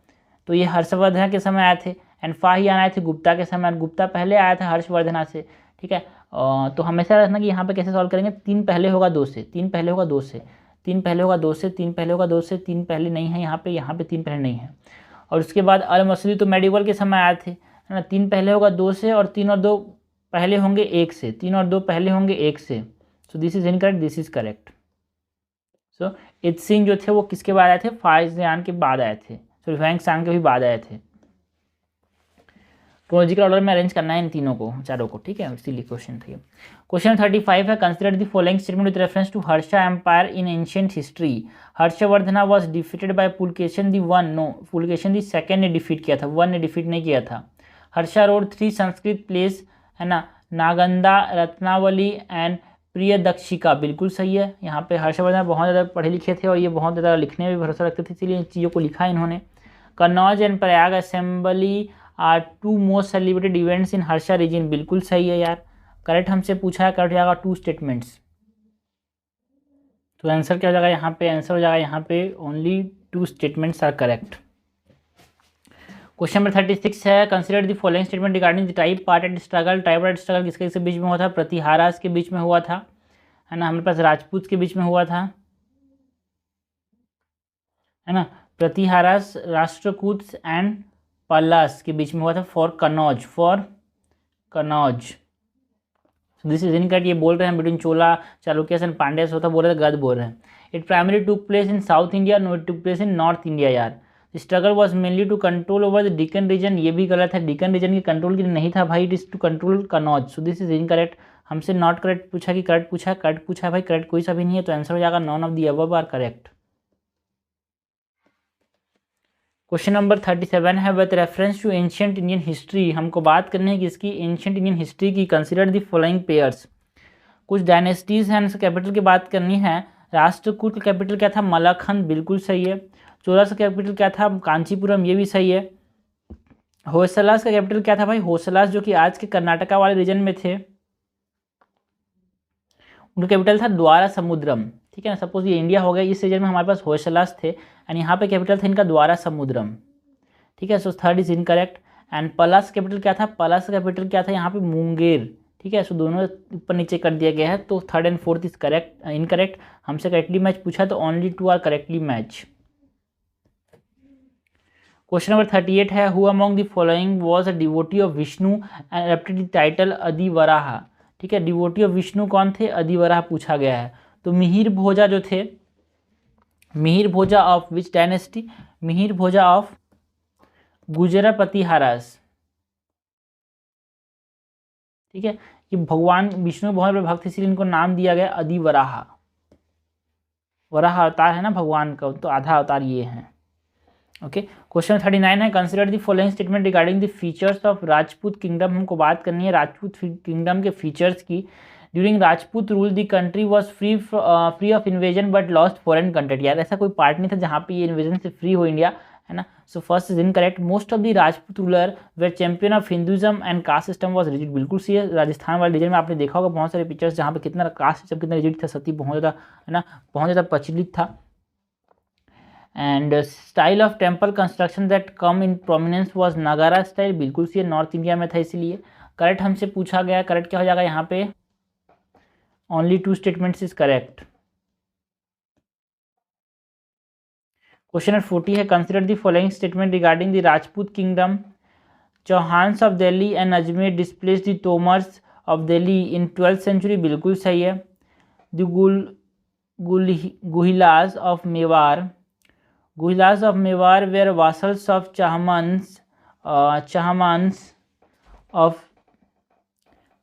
तो ये हर्षवर्धना के समय आए थे एंड फाहियान आए थे गुप्ता के समय, गुप्ता पहले आया था हर्षवर्धना से, ठीक है। तो हमेशा रखना कि यहाँ पे कैसे सॉल्व करेंगे, 3 पहले होगा 2 से, 3 पहले होगा 2 से, 3 पहले होगा 2 से, 3 पहले होगा 2 से, 3 पहले नहीं है यहाँ पे 3 पहले नहीं है। और उसके बाद अल मसूदी तो मेडिवल के समय आए थे, है ना। 3 पहले होगा 2 से और 3 और 2 पहले होंगे 1 से, 3 और 2 पहले होंगे 1 से। सो this is incorrect, this is correct. So Itsing जो थे वो किसके बाद आए थे, फाइजियान के बाद आए थे, सो ह्वेंक्सांग के भी बाद आए थे। क्रोनोलॉजिकल ऑर्डर में अरेंज करना है इन तीनों को, चारों को, ठीक है, इसीलिए क्वेश्चन था ये। क्वेश्चन 35 है, consider the following statement with reference to Harsha empire in ancient history. Harshavardhana was defeated by Pulakeshin the one, no, Pulakeshin the second ने डिफीट किया था, वन ने डिफीट नहीं किया था। हर्षा रोड 3 संस्कृत प्लेस, है ना, नागंदा, रत्नावली एंड प्रियदक्षिका, बिल्कुल सही है। यहाँ पे हर्षवर्धन बहुत ज़्यादा पढ़े लिखे थे और ये बहुत ज़्यादा लिखने में भी भरोसा रखते थे, इसीलिए इन चीज़ों को लिखा इन्होंने। Kannauj and Prayag assembly are 2 most celebrated events in Harsha region, बिल्कुल सही है यार, करेक्ट हमसे पूछा है, करेक्ट जाएगा 2 स्टेटमेंट्स। तो आंसर क्या हो जाएगा यहाँ पे, आंसर हो जाएगा यहाँ पे only 2 statements are correct. Question number 36 है, consider the following statement regarding the tripartite struggle. Tripartite struggle किसके किसके बीच में हुआ था, प्रतिहारास के बीच में हुआ था, है ना, हमारे पास राजपूत के बीच में हुआ था, है ना, प्रतिहारास, राष्ट्रकूट एंड पल्लस के बीच में हुआ था, for Kannauj, for Kannauj. This is incorrect, ये बोल रहे हैं बिटवीन चोला, चालुक्यस एंड पांड्यास होता, बोल रहे थे, गलत बोल रहे हैं। It primary took place in south India, no it took place in North India यार। Struggle was mainly to control over the Deccan region, ये भी गलत है, डिकन रीजन के कंट्रोल के लिए नहीं था भाई, it is to control Kannauj. So this is incorrect, हमसे नॉट करेक्ट पूछा कि करेक्ट पूछा, करेक्ट पूछा है भाई, करेक्ट कोई सा भी नहीं है, तो आंसर हो जाएगा none of the above are correct. Question number 37 है, with reference to ancient Indian history, हमको बात करनी है किसकी, एंशिएंट इंडियन हिस्ट्री की। कंसिडर द फॉलोइंग पेयर्स, कुछ डायनेस्टीज हैं, कैपिटल की बात करनी है। राष्ट्रकूट का कैपिटल क्या था, मलखंड, बिल्कुल सही है। चोला का कैपिटल क्या था, कांचीपुरम, ये भी सही है। होयसलास का कैपिटल क्या था भाई, होयसलास, जो कि आज के कर्नाटका वाले रीजन में थे, उनका कैपिटल था द्वारा समुद्रम, ठीक है ना। सपोज ये इंडिया हो गया, इस रीजन में हमारे पास होयसलास थे एंड यहाँ पे कैपिटल था इनका द्वारा समुद्रम, ठीक है। So third is incorrect. And Palas capital क्या था, पलास कैपिटल क्या था यहाँ पे, मुंगेर, ठीक है। सो दोनों ऊपर नीचे कर दिया गया है, तो third and fourth is correct, incorrect. हमसे करेक्टली मैच पूछा तो only 2 are correctly match. Question number 38 है, who among the following was a devotee of Vishnu and adapted the title Adivaraha, ठीक है। डिवोटी ऑफ विष्णु कौन थे, अधिवराह पूछा गया है। तो मिहिर भोजा जो थे, मिहिर भोजा ऑफ विच डायनेस्टी, मिहिर भोजा ऑफ गुजरापतिहारास, ठीक है। कि भगवान विष्णु बहुत बड़े भक्त, इसलिए इनको नाम दिया गया अधिवराह। वराह अवतार है ना भगवान का, तो आधा अवतार ये हैं, ओके। क्वेश्चन 39 है, consider the following statement regarding the features of Rajput kingdom, हमको बात करनी है राजपूत किंगडम के फीचर्स की। During Rajput rule the country was free of invasion but lost foreign content, यार ऐसा कोई पार्ट नहीं था जहाँ पे ये इन्वेजन से फ्री हो इंडिया, है ना। So first is incorrect. Most of the Rajput ruler were champion of Hinduism and caste system was rigid, बिल्कुल सही है। राजस्थान वाले रीजन में आपने देखा होगा बहुत सारे पिक्चर्स जहाँ पे कितना कास्ट सिस्टम कितना रिजिड था, सती बहुत ज़्यादा, है ना, बहुत ज़्यादा प्रचलित था। And style of temple construction that come in prominence was नगारा स्टाइल, बिल्कुल सही है, नॉर्थ इंडिया में था इसीलिए। करेक्ट हमसे पूछा गया, करेक्ट क्या हो जाएगा यहाँ पे, only 2 statements is correct. Question number 40 है, consider the following statement regarding the Rajput kingdom. Chauhans of Delhi and Ajmer displaced the Tomars of Delhi in 12th century, बिल्कुल सही है। The Guhilas of Mewar, Guhilas of Mewar were vassals of Chahamanas of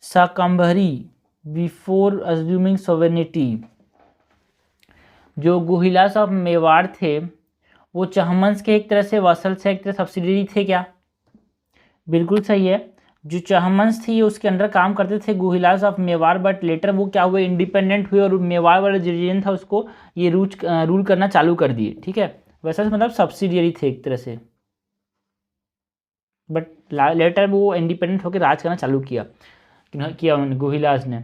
Shakambhari before assuming sovereignty. जो गुहिलास ऑफ मेवाड़ थे वो चहमंस के एक तरह से वासल से एक तरह सब्सिडरी थे क्या, बिल्कुल सही है। जो चहमंस थी उसके अंडर काम करते थे गुहिलास ऑफ मेवाड़, बट लेटर वो क्या हुए, इंडिपेंडेंट हुए और मेवाड़ वाला जो रीजन था उसको ये रूल करना चालू कर दिए, ठीक है। वैसा मतलब सब्सिडियरी थे एक तरह से, बट लेटर वो इंडिपेंडेंट होकर राज करना चालू किया उन्होंने, गुहिलास ने।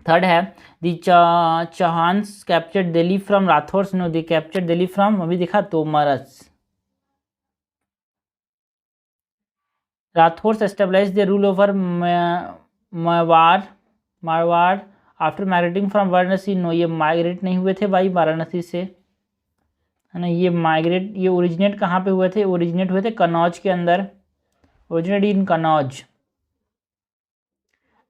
थर्ड है, the Chauhans captured Delhi from Rathores, no they captured Delhi from, अभी देखा, Tomars. Rathores establish the rule over Marwar after migrating from Varanasi, no ये माइग्रेट नहीं हुए थे भाई वाराणसी से, है ना। ये ओरिजिनेट कहाँ पे हुए थे, ओरिजिनेट हुए थे कन्नौज के अंदर, originate in Kannauj,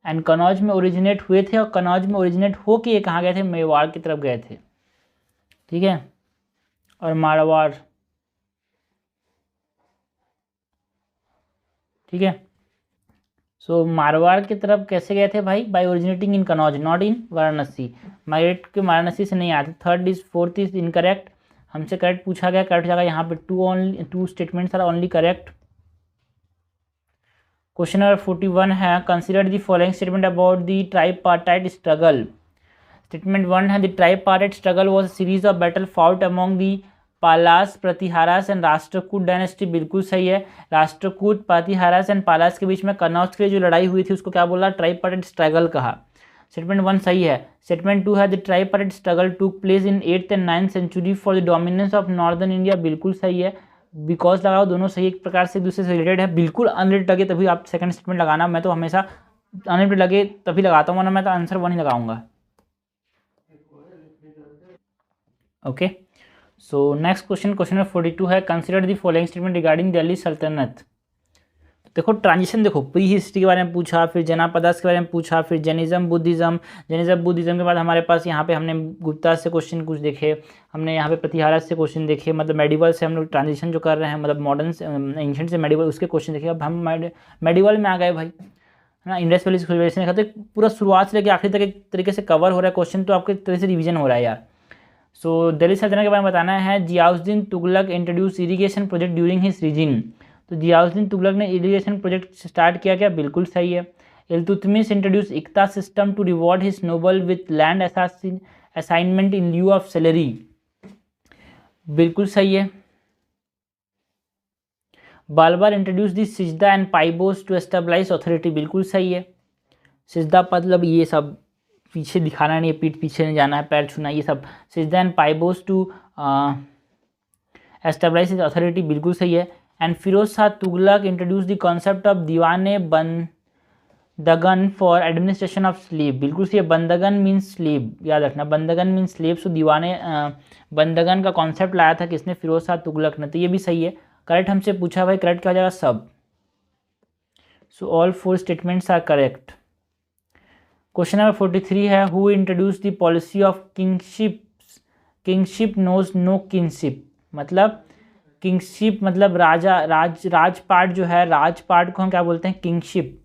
and Kannauj में ओरिजिनेट हुए थे, और कन्नौज में ओरिजिनेट हो के ये कहाँ गए थे, मेवाड़ की तरफ गए थे, ठीक है। और मारवाड़, ठीक है। सो मारवाड़ की तरफ कैसे गए थे भाई, by originating in Kannauj not in Varanasi, migrate के वाराणसी से नहीं आते। फोर्थ इज इनकरेक्ट, हमसे करेक्ट पूछा गया, करेक्ट जगह यहाँ पे two statements are only correct. Question number 41 है, consider the following statement about the tripartite struggle. Statement 1 है, the tripartite struggle was a series of battle fought among the Palas, Pratiharas and Rashtrakuta dynasty, बिल्कुल सही है। राष्ट्रकूट, प्रतिहारास एंड पालास के बीच में कन्नौज के लिए जो लड़ाई हुई थी उसको क्या बोला, ट्राइपार्टाइट स्ट्रगल कहा। स्टेटमेंट 1 सही है। स्टेटमेंट 2 है, the tripartite struggle took place in 8th and 9th century for the dominance of northern India, बिल्कुल सही है। बिकॉज लगाओ, दोनों सही एक प्रकार से एक दूसरे से रिलेटेड है। बिल्कुल अनरिलेटेड लगे तभी आप सेकंड स्टेटमेंट लगाना, मैं तो हमेशा अनरिलेटेड लगे तभी लगाता हूँ, वरना मैं तो आंसर 1 ही लगाऊंगा। Okay, so next question number 42 है, consider the following statement regarding Delhi सल्तनत। देखो ट्रांजिशन, देखो प्री हिस्ट्री के बारे में पूछा, फिर जनापदास के बारे में पूछा, फिर जैनिज्म बुद्धिज्म के बाद हमारे पास यहाँ पे हमने गुप्ता से क्वेश्चन कुछ देखे, हमने यहाँ पे प्रतिहारा से क्वेश्चन देखे, मतलब मेडिवल से हम लोग ट्रांजिशन जो कर रहे हैं, मतलब मॉडर्न से एंशिएंट से मेडिवल, उसके क्वेश्चन देखे। अब हम मेडिवल में आ गए भाई, है ना। इंडस वैली सिविलाइजेशन देखा, तो पूरा शुरुआत से लेकर आखिरी तक एक तरीके से कवर हो रहा है क्वेश्चन, तो आपके तरह से रिविजन हो रहा है यार। सो दिल्ली सल्तनत के बारे में बताना है। Ziauddin Tughlaq introduce irrigation project during his reign, तो जियाउद्दीन तुगलक ने इरीगेशन प्रोजेक्ट स्टार्ट किया, क्या बिल्कुल सही है। Iltutmish introduce iqta system to reward his noble with land assignment in lieu of salary, बिल्कुल सही है। Balban introduce the sijda and पाइबोस to establish authority, बिल्कुल सही है। सिजदा मतलब ये सब पीछे दिखाना नहीं है, पीठ पीछे नहीं जाना है, पैर छूना, ये सब सिजदा एंड पाइबोस टू एस्टेब्लिश अथॉरिटी, बिल्कुल सही है। And Firoz Shah Tughlaq introduce the concept of Diwan-e Bandagan for administration of slave, बिल्कुल सही है। बंदगन मीन्स स्लेब, याद रखना, बंदगन मीन्स स्लेब। सो दीवाने बंदगन का कॉन्सेप्ट लाया था किसने, फिरोज शाह तुगलक ने, तो ये भी सही है। करेक्ट हमसे पूछा भाई, करेक्ट क्या हो जाएगा, सब। So all 4 statements are correct. Question number 43 है, who introduce the policy of kingship knows no kingship, मतलब किंगशिप मतलब राजा, राजपाट जो है, राजपाट को हम क्या बोलते हैं, किंगशिप।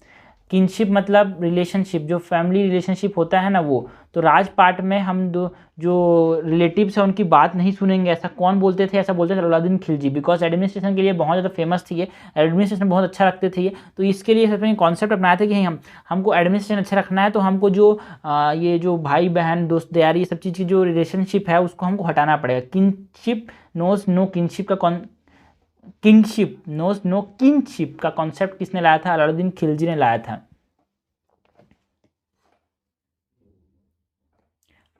किंगशिप मतलब रिलेशनशिप, जो फैमिली रिलेशनशिप होता है ना वो, तो राजपाट में हम जो रिलेटिव्स हैं उनकी बात नहीं सुनेंगे, ऐसा कौन बोलते थे, ऐसा बोलते थे अलाउद्दीन खिलजी, बिकॉज एडमिनिस्ट्रेशन के लिए बहुत ज़्यादा फेमस थी ये, एडमिनिस्ट्रेशन बहुत अच्छा रखते थे ये, तो इसके लिए सबने कॉन्सेप्ट अपनाया था कि हमको एडमिनिस्ट्रेशन अच्छा रखना है, तो हमको जो ये जो भाई बहन दोस्त यार ये सब चीज़ की जो रिलेशनशिप है उसको हमको हटाना पड़ेगा। किंगशिप नोज नो किंगशिप का किंगशिप नोज नो किंगशिप का कॉन्सेप्ट किसने लाया था, अलाउद्दीन खिलजी ने लाया था।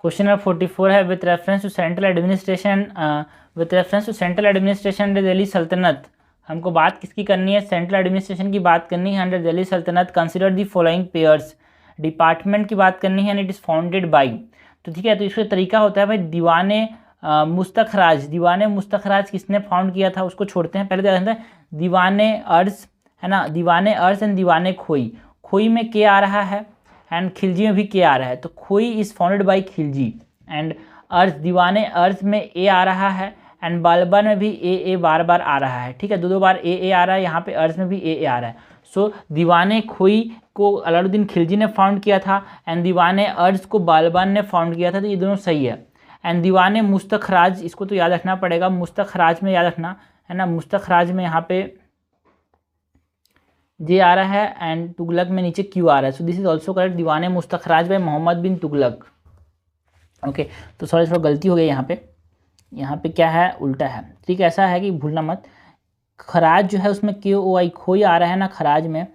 क्वेश्चन नंबर 44 है, with reference to central administration under Delhi सल्तनत, हमको बात किसकी करनी है, सेंट्रल एडमिनिस्ट्रेशन की बात करनी है अंडर दिल्ली सल्तनत। Consider the following pairs, department की बात करनी है, and it is founded by, तो ठीक है, तो इसका तरीका होता है भाई, दीवाने मुस्तखराज किसने फाउंड किया था उसको छोड़ते हैं, पहले देखते हैं दीवाने अर्ज, है ना, दीवाने अर्ज एंड दीवाने खोई। खोई में के आ रहा है एंड खिलजी में भी के आ रहा है, तो खोई is founded by Khilji, and अर्ज, दीवाने अर्ज में ए आ रहा है, एंड बालबन में भी ए बार बार आ रहा है, ठीक है, दो बार ए आ रहा है, यहाँ पे अर्ज में भी ए आ रहा है। सो दीवाने खोई को अलाउद्दीन खिलजी ने फाउंड किया था, एंड दीवाने अर्ज को बालबन ने फाउंड किया था, तो ये दोनों सही है। एंड दीवाने मुस्तखराज, इसको तो याद रखना पड़ेगा, मुस्तखराज में याद रखना है ना, मुस्तखराज में यहाँ पे जे आ रहा है एंड तुगलक में नीचे क्यू आ रहा है, सो दिस इज ऑल्सो करेक्ट, दीवाने मुस्तखराज बाय मोहम्मद बिन तुगलक। ओके, तो सॉरी थोड़ा गलती हो गई यहाँ पे क्या है, उल्टा है, ठीक है, ऐसा है कि भूलना मत, खराज जो है उसमें के ओ आई, खोई आ रहा है ना खराज में,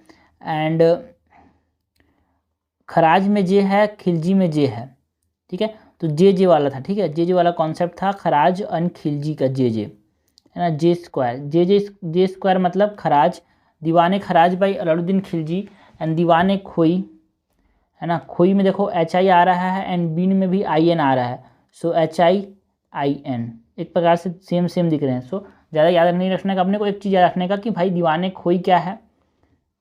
एंड खराज में जे है, खिलजी में जे है, ठीक है, तो जे वाला था, ठीक है, जे वाला कॉन्सेप्ट था, खराज एंड खिलजी का जे है ना, जे स्क्वायर मतलब खराज, दीवाने खराज बाई अलाउद्दीन खिलजी एंड दीवाने खोई, है ना। खोई में देखो HI आ रहा है एंड बीन में भी IN आ रहा है, सो HIIN एक प्रकार से सेम दिख रहे हैं। सो ज़्यादा याद नहीं रखने का, अपने को एक चीज़ याद रखने का कि भाई दीवाने खोई क्या है,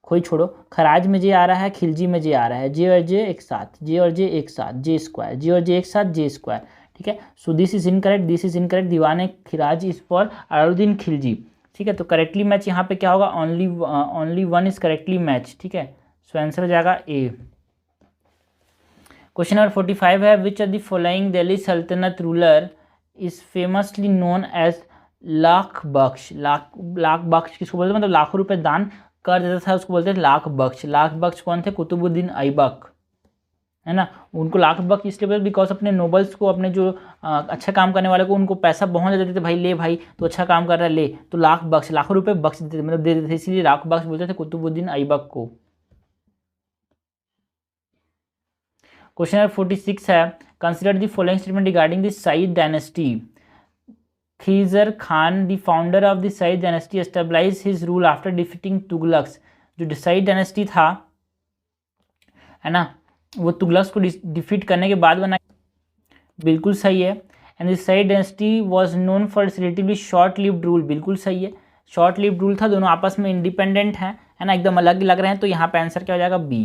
खोई छोड़ो, खराज में जे आ रहा है, खिलजी में जे आ रहा है, जे और जे एक साथ, जे और जे एक साथ, जे स्क्वायर, जे और जे एक साथ, जे स्क्वायर, ठीक है। सो this is incorrect, this is incorrect, दीवाने खिराज इज फॉर अलाउद्दीन खिलजी, ठीक है। तो करेक्टली मैच यहाँ पे क्या होगा, only one is correctly match, ठीक है। सो आंसर हो जाएगा ए। क्वेश्चन नंबर 45 है, which of the following Delhi Saltanat ruler is famously known as lakh Bakhsh. Lakh Bakhsh किसको बोलते हैं, मतलब लाखों रुपए दान कर देता था, उसको बोलते हैं लाख बख्श। लाख बख्श कौन थे, कुतुबुद्दीन ऐबक, है ना। उनको लाख बख्श इसलिए बोलते बिकॉज अपने नोबल्स को, अपने जो अच्छा काम करने वाले को उनको पैसा बहुत देते थे, भाई ले भाई तो अच्छा काम कर रहा है ले, तो लाख बख्श, लाखों रुपए बख्श देते थे, मतलब दे देते थे, इसलिए लाख बख्श बोलते थे कुतुबुद्दीन ऐबक को। क्वेश्चन नंबर 46 है, consider the following statement regarding the Sayyid dynasty. Khizr Khan the founder of the Sayyid dynasty establish his rule after defeating Tughlaqs. जो सईद डायनेस्टी था, है ना, वो तुगलक्स को डिफीट करने के बाद बना, बिल्कुल सही है। And the Sayyid dynasty was known for its relatively short lived rule, बिल्कुल सही है, शॉर्ट लिव्ड रूल था, दोनों आपस में इंडिपेंडेंट हैं, है ना, एकदम अलग लग रहे हैं, तो यहाँ पे आंसर क्या हो जाएगा, बी,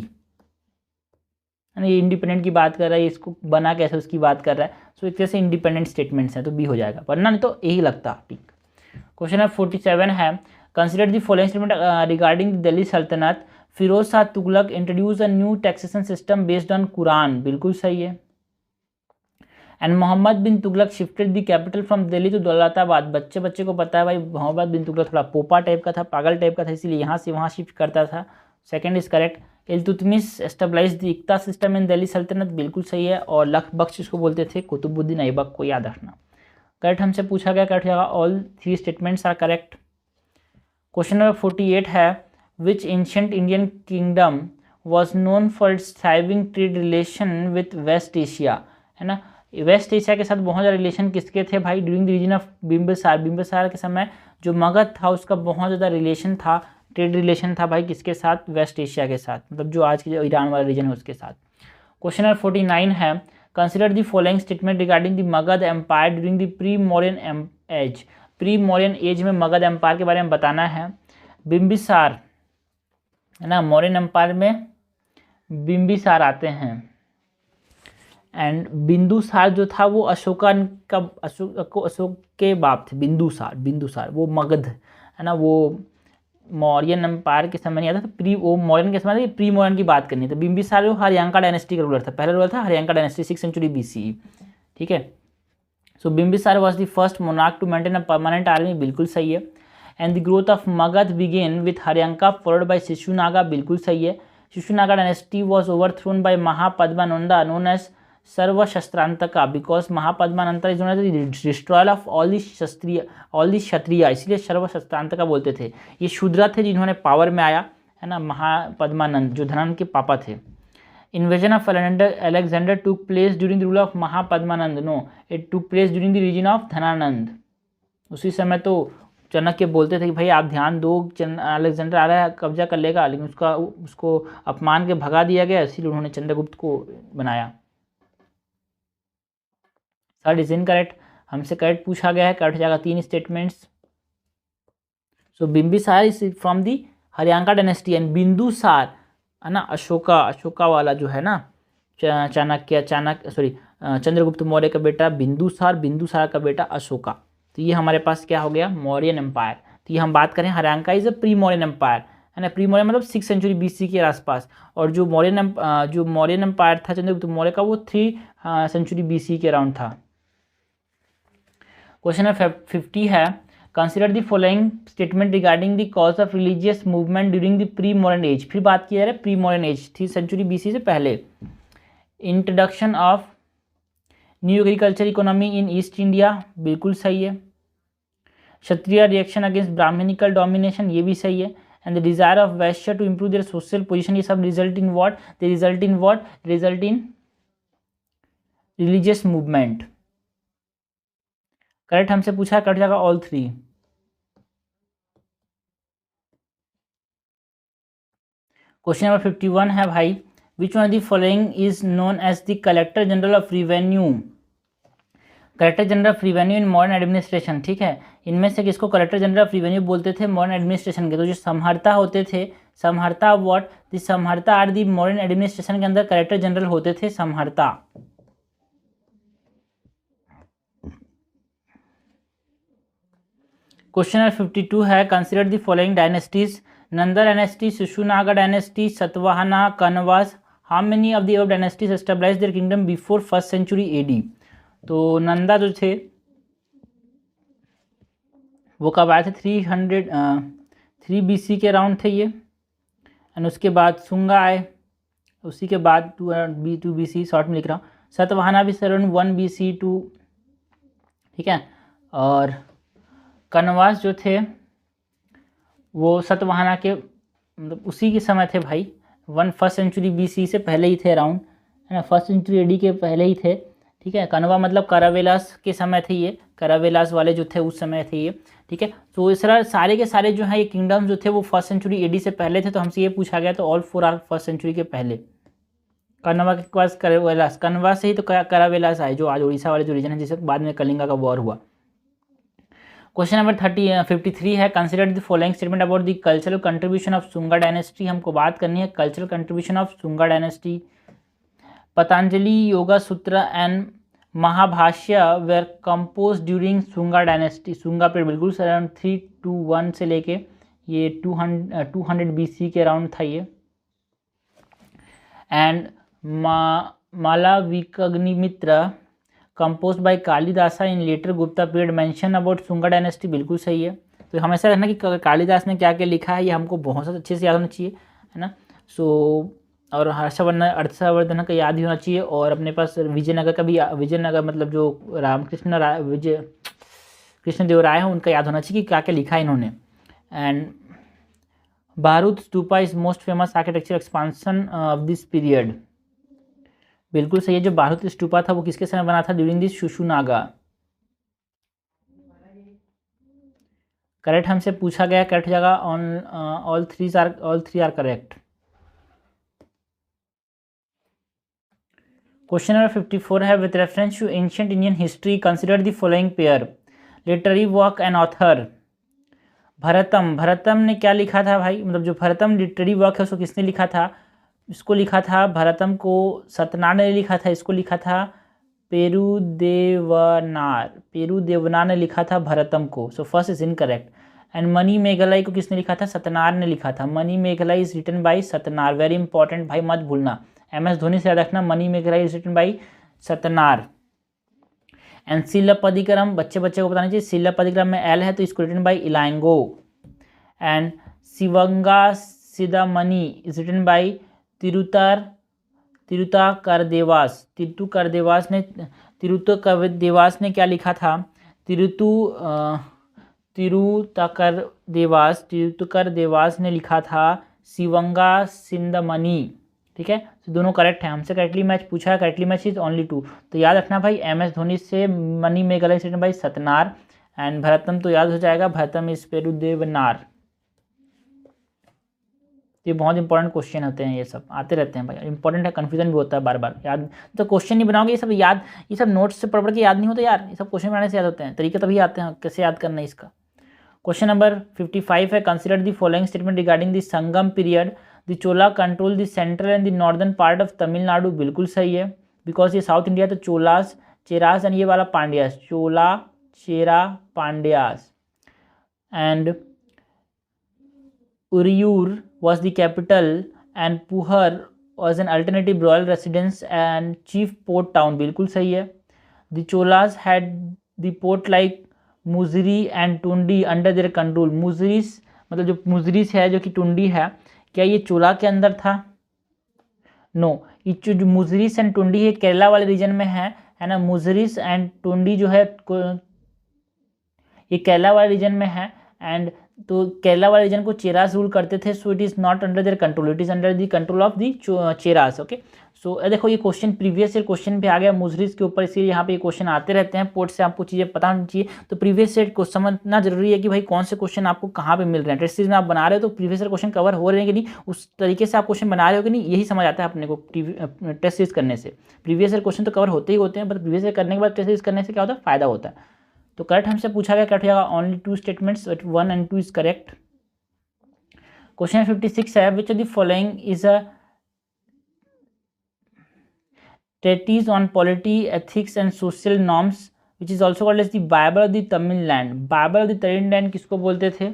है ना। ये इंडिपेंडेंट की बात कर रहा है, इसको बना कैसे उसकी बात कर रहा है, सो एक तरह से इंडिपेंडेंट स्टेटमेंट्स हैं, तो बी हो जाएगा, वरना नहीं तो यही लगता, ठीक। क्वेश्चन नंबर 47 है, consider the following statement regarding the Delhi Saltanat. Firoz Shah Tughlaq introduce a new taxation system based on Quran, बिल्कुल सही है। And Mohammad bin Tughlaq shifted the capital from Delhi to Daulatabad. बच्चे को पता है भाई, मोहम्मद बिन तुगलक थोड़ा पोपा टाइप का था, पागल टाइप का था, इसलिए यहाँ से वहाँ शिफ्ट करता था, second is correct. Iltutmish establish the iqta system in Delhi Saltanat, बिल्कुल सही है। और लख बख्श इसको बोलते थे, कुतुबुद्दीन ऐबक को याद रखना। करेक्ट हमसे पूछा गया, करेक्ट जाएगा, all three statements are correct. Question number 48 है, which ancient Indian kingdom was known for its thriving trade relation with West Asia, है ना। वेस्ट एशिया के साथ बहुत ज़्यादा रिलेशन किसके थे भाई, during the region of Bimbisara. Bimbisara के समय जो मगध था उसका बहुत ज़्यादा रिलेशन था, ट्रेड रिलेशन था भाई, किसके साथ, वेस्ट एशिया के साथ, मतलब जो आज के जो ईरान वाला रीजन है उसके साथ। क्वेश्चन नंबर 49 है, consider the following statement regarding the Magadha empire during the pre Mauryan age. Pre Mauryan age में मगध एम्पायर के बारे में बताना है। बिम्बिसार, है ना, मौर्यन एम्पायर में बिम्बिसार आते हैं, एंड बिंदुसार जो था वो अशोकन का, अशोक के बाप थे, बिंदुसार वो मगध, है ना, वो मौर्यन एम्पायर के समय नहीं आता था, वो मौर्यन के समय प्री मौर्यन की बात करनी है, तो बिम्बिसार वो हरियांका डायनेस्टी का रूलर था, पहला रूलर था हरियांका डायनेस्टी, 6th सेंचुरी BCE, ठीक है। So Bimbisara was the first monarch to maintain a permanent army, बिल्कुल सही है। And the growth of Magadha began with Haryanka followed by Shishunaga, बिल्कुल सही है। Shishunaga dynasty was overthrown by Mahapadmananda known as Sarva Shastrantaka, because Mahapadmananda is known as destroyer of all the Kshatriya, इसलिए सर्व शस्त्रांतका बोलते थे। ये शूद्रा थे जिन्होंने पावर में आया, है ना, महापद्मानंद जो धनानंद के पापा थे। Invasion of Alexander took place during the rule of Mahapadmananda, no, it took place during the region of Dhanananda. उसी समय तो चाणक्य बोलते थे कि भाई आप ध्यान दो, अलेक्जेंडर आ रहा है कब्जा कर लेगा, लेकिन उसको अपमान के भगा दिया गया, इसीलिए उन्होंने चंद्रगुप्त को बनाया। थर्ड इज इनकरेक्ट, हमसे करेक्ट पूछा गया है, करेक्ट जाएगा 3 statements. So Bimbisara is from the Haryanka dynasty and Bindusara, है ना, अशोका वाला जो है ना, चाणक्य चंद्रगुप्त मौर्य का बेटा बिंदुसार का बेटा अशोका। तो ये हमारे पास क्या हो गया, मौर्यन एम्पायर। तो ये हम बात करें, Haryanka is a pre Mauryan empire, है ना, प्री मौर्यन मतलब 6th सेंचुरी BC के आसपास, और जो मौर्यन एम्पायर था चंद्रगुप्त मौर्य का, वो 3 सेंचुरी BC के अराउंड था। क्वेश्चन नंबर 50 है, consider the following statement regarding the cause of religious movement during the pre modern age. फिर बात की जा रही है pre modern age, 3 century BC से पहले। Introduction of new agriculture economy in east India, बिल्कुल सही है। Kshatriya reaction against brahmanical domination, ये भी सही है। And the desire of Vaishya to improve their social position, ये सब result in what, result in religious movement. Correct हमसे पूछा, कट जाएगा ऑल 3। क्वेश्चन नंबर 51 है भाई, which one of the following is known as the collector general of revenue, collector general of revenue in modern administration, ठीक है। इनमें से किसको कलेक्टर जनरल ऑफ रिवेन्यू बोलते थे मॉडर्न एडमिनिस्ट्रेशन के? तो जो समहर्ता होते थे, Samaharta what, the Samaharta are the modern administration के अंदर कलेक्टर जनरल होते थे समहर्ता। क्वेश्चन नंबर 52 है, consider the following dynasties, Nanda dynasty, Shishunaga dynasty, Satavahana, Kanvas, how many of the above dynasties establish their kingdom before 1st century AD. तो नंदा जो थे वो कब आए थे? 303 BC के अराउंड थे ये, एंड उसके बाद सुंगा आए, उसी के बाद 2 BC, शॉर्ट में लिख रहा हूँ। सतवाहना भी अराउंड 1 BC 2, ठीक है। और कनवास जो थे वो सतवाहना के मतलब उसी के समय थे भाई, 1st सेंचुरी BC से पहले ही थे अराउंड, है ना, 1st सेंचुरी एडी के पहले ही थे, ठीक है। कनवा मतलब करावेलास के समय थे ये, करावेलास वाले जो थे उस समय थे ये, ठीक है। तो इस तरह सारे के सारे जो हैं ये किंगडम्स जो थे वो 1st सेंचुरी एडी से पहले थे। तो हमसे ये पूछा गया तो ऑल 4 आर 1st सेंचुरी के पहले। कनवा के पास करावेलास, कनवा से ही तो करावेलास आए जो आज उड़ीसा वाले जो रीजन है, जिससे बाद में कलिंगा का वॉर हुआ। क्वेश्चन नंबर 53 है, consider the following statement about the cultural contribution of Sunga dynasty. हमको बात करनी है cultural contribution of Sunga dynasty. Patanjali, Yoga Sutra and Mahabhashya were compose during Sunga dynasty. Sunga period बिल्कुल अराउंड 321 से लेके ये 200 BC के अराउंड था ये। And Malavikagnimitra compose by Kalidasa in later Gupta period mention about Sunga dynasty, बिल्कुल सही है। तो हमेशा रखना कि कालिदास ने क्या क्या लिखा है ये हमको बहुत अच्छे से याद होना चाहिए, है ना। सो और हर्षवर्धन का याद ही होना चाहिए। और अपने पास विजयनगर का भी, विजयनगर मतलब जो रामकृष्ण राय, कृष्णदेव राय हैं उनका याद होना चाहिए कि क्या क्या लिखा है इन्होंने। एंड बारूद stupa is most famous architecture expansion of this period, बिल्कुल सही है। जो बारूद स्तूपा था वो किसके समय बना था? During this Shishunaga. करेक्ट हमसे पूछा गया, करेक्ट जगह on all three are correct. Question number 54 है, with reference to ancient Indian history consider the following pair, literary work and author. Bharatam, Bharatam ने क्या लिखा था भाई? मतलब जो भरतम लिटरेरी वर्क है उसको किसने लिखा था? इसको लिखा था भरतम को सत्यनारायण ने लिखा था, इसको लिखा था पेरुदेवनार ने लिखा था भरतम को। So first is incorrect. And Manimekalai को किसने लिखा था? सत्यनारायण ने लिखा था। Manimekalai is written by Satyanarayana, very important भाई, मत भूलना। MS धोनी से याद रखना, Manimekalai is written by Satyanarayana. And Silappadikaram, बच्चे को बताना चाहिए, सिलप्पदिक्रम में L है तो इसको written by Ilango. And Shivanga Sidamani is written by Tiruttakaradevas ने क्या लिखा था? तिरुताकरदेवास ने लिखा था शिवंगा सिंदमणि, ठीक है। तो दोनों करेक्ट है। हमसे करेक्टली मैच पूछा है, करेक्टली मैच इज ओनली 2। तो याद रखना भाई, MS धोनी से मनी मेघलाई से भाई सत्यनार, एंड भरतम तो याद हो जाएगा, भरतम इज पेरुदेवनार। ये बहुत इंपॉर्टेंट क्वेश्चन होते हैं, ये सब आते रहते हैं भाई, इंपॉर्टेंट है, कंफ्यूजन भी होता है बार बार। याद तो क्वेश्चन नहीं बनाओगे, ये सब याद, ये सब नोट्स से पढ़ के याद नहीं होता यार, ये सब क्वेश्चन बनाने से याद होते हैं, तरीके तभी आते हैं कैसे याद करना है इसका। क्वेश्चन नंबर 55 है, consider the following statement regarding the Sangam period. The Chola control the central and the northern part of Tamil Nadu, बिल्कुल सही है, बिकॉज ये साउथ इंडिया, तो चोलास, चेरास एंड ये वाला Pandyas, Chola Chera Pandyas. And Uraiyur was the capital and Puhar was an alternative royal residence and chief port town, बिल्कुल सही है। The Cholas had the port like Muziri and Tundi under their control। मुजरिस मतलब जो मुजरिस है, जो कि टुंडी है, क्या ये चोला के अंदर था? नो, ये जो मुजरिस एंड टुंडी है केरला वाले रीजन में है ना। मुजरिस एंड टुंडी जो है ये केरला वाले रीजन में है, एंड तो केरला वाले रीजन को चेरास रूल करते थे, so it is not under their control, it is under the control of the Cheras. Okay, so देखो ये क्वेश्चन प्रीवियस ईयर क्वेश्चन पे आ गया मुजरिस के ऊपर, इसलिए यहाँ पे ये क्वेश्चन आते रहते हैं, पोर्ट से आपको चीज़ें पता होनी चाहिए। तो प्रीवियस ईयर को समझना जरूरी है कि भाई कौन से क्वेश्चन आपको कहाँ पे मिल रहे हैं। टेस्ट सीरीज में आप बना रहे हो तो प्रीवियस ईयर क्वेश्चन कवर हो रहे हैं कि नहीं, उस तरीके से आप क्वेश्चन बना रहे हो कि नहीं, यही समझ आता है अपने को टेस्ट सीरीज करने से। प्रीवियस ईयर क्वेश्चन तो कवर होते ही होते हैं, बट प्रीवियस ईयर करने के बाद टेस्ट सीरीज करने से क्या होता है, फायदा होता है। तो करेक्ट हमसे पूछा गया, करेक्ट हो जाएगा only 2 statements, 1 and 2 is correct. Question 56 है, which of the following is a treatise on polity, ethics and social norms which is also called as the Bible of the Tamil Land। Bible of the Tamil land किसको बोलते थे,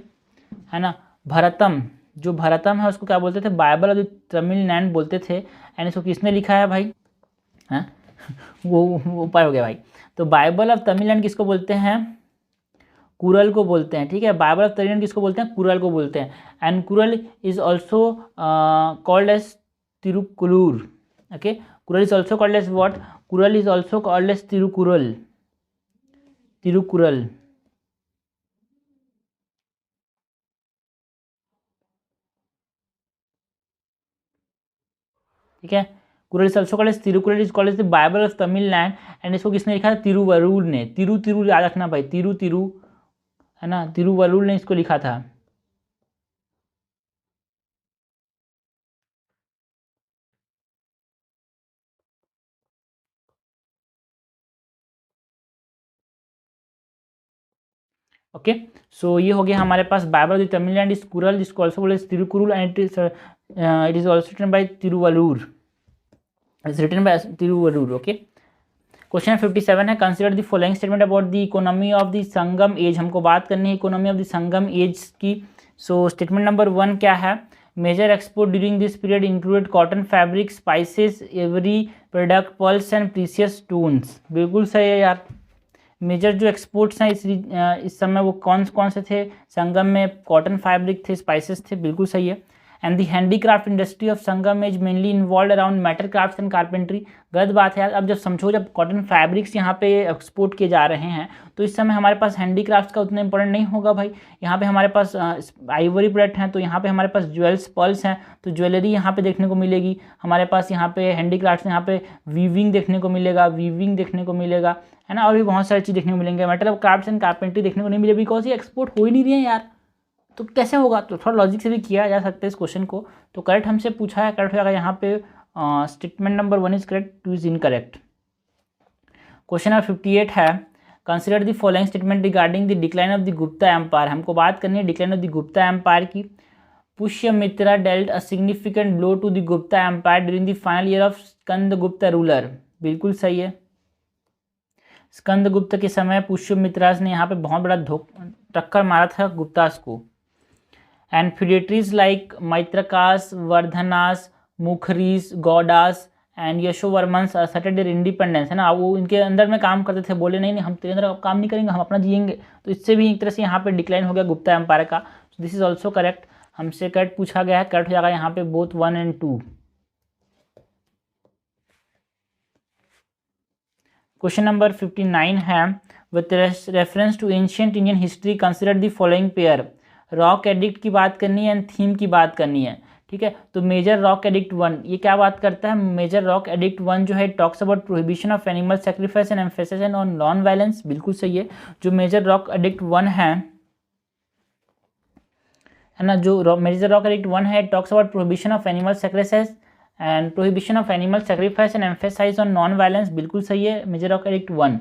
है ना, भरतम, जो भरतम है उसको क्या बोलते थे, Bible of the Tamil land बोलते थे। एंड इसको किसने लिखा है भाई, हैं वो ऊपर हो गया भाई। तो बाइबल ऑफ तमिल लैंड किसको बोलते हैं, कुरल को बोलते हैं, ठीक है। बाइबल ऑफ तमिल लैंड किसको बोलते हैं, कुरल को बोलते हैं। And Kural is also called as Tirukkural. Okay, Kural is also called as what? Kural is also called as Tirukural। Tirukural, ठीक है। Kural is also called as Tirukural, is called as the bible of Tamil land. And इसको किसने लिखा था, तिरुवरुल ने। तिरु याद रखना भाई, तिरु है ना, तिरुवरुल ने इसको लिखा था। ओके, सो ये हो गया हमारे पास Bible of the Tamil land is Kural, जिसको ऑल्सो बोले Tirukkural, and it is also written by Tiruvarur, it's written by Tiruvarur. Okay, question 57 है, consider the following statement about the economy of the Sangam age. हमको बात करनी है economy of the Sangam age की। सो स्टेटमेंट नंबर 1 क्या है, major export during this period included cotton, fabric, spices, ivory product, pearls and precious stones. बिल्कुल सही है यार। मेजर जो एक्सपोर्ट्स हैं इस समय वो कौन कौन से थे, संगम में कॉटन, फैब्रिक थे, स्पाइसेस थे, बिल्कुल सही है। And the handicraft industry of Sangam is mainly involve around metal crafts and carpentry. गलत बात है यार। अब जब समझो, जब कॉटन फैब्रिक्स यहाँ पे एक्सपोर्ट किए जा रहे हैं तो इस समय हमारे पास हैंडीक्राफ्ट्स का उतना इंपॉर्टेंट नहीं होगा भाई। यहाँ पे हमारे पास आइवरी प्रोडक्ट हैं, तो यहाँ पे हमारे पास ज्वेल्स, पर्ल्स हैं, तो ज्वेलरी यहाँ पे देखने को मिलेगी। हमारे पास यहाँ पे हैंडीक्राफ्ट्स, यहाँ पे वीविंग देखने को मिलेगा, देखने को मिलेगा, है ना, और भी बहुत सारी चीज़ देखने को मिलेंगे। मेटल क्राफ्ट्स एंड कारपेंट्री देखने को नहीं मिले, बिकॉज ये एक्सपोर्ट हो ही नहीं रही है यार। तो कैसे होगा, तो थोड़ा लॉजिक से भी किया जा सकता है इस क्वेश्चन को। तो करेक्ट हमसे पूछा है, करेक्ट हो जाएगा यहाँ पे statement number 1 is correct, 2 is incorrect. Question number 58 है, consider the following statement regarding the decline of the Gupta empire. हमको बात करनी है decline of the Gupta empire की। Pushyamitra dealt a significant blow to the Gupta empire during the final year of Skandagupta ruler. बिल्कुल सही है। स्कंदगुप्त के समय पुष्यमित्रास ने यहाँ पे बहुत बड़ा टक्कर मारा था गुप्तास को। And feudatories like Maitrakas, Vardhanas, Maukharis, Gaudas and Yashovarmans asserted their independence, है ना, वो इनके अंदर में काम करते थे, बोले नहीं नहीं हम तेरे अंदर काम नहीं करेंगे, हम अपना जिएंगे। तो इससे भी एक तरह से यहाँ पे डिक्लाइन हो गया गुप्ता एम्पायर का। दिस इज ऑल्सो करेक्ट, हमसे करेक्ट पूछा गया है, करेक्ट हो जाएगा यहाँ पे बोथ 1 and 2। क्वेश्चन नंबर 59 है, with reference to ancient Indian history consider the following pair. Rock edict की बात करनी है एंड थीम की बात करनी है, ठीक है। तो मेजर रॉक एडिक्ट 1 ये क्या बात करता है, मेजर रॉक एडिक्ट 1 जो है talks about prohibition of animal sacrifice and emphasis on non violence. बिल्कुल सही है। जो मेजर रॉक एडिक्ट 1 है ना, जो मेजर रॉक एडिक्ट 1 है talks about prohibition of animal sacrifice and prohibition of animal sacrifice and emphasise on non violence. बिल्कुल सही है, major rock edict 1।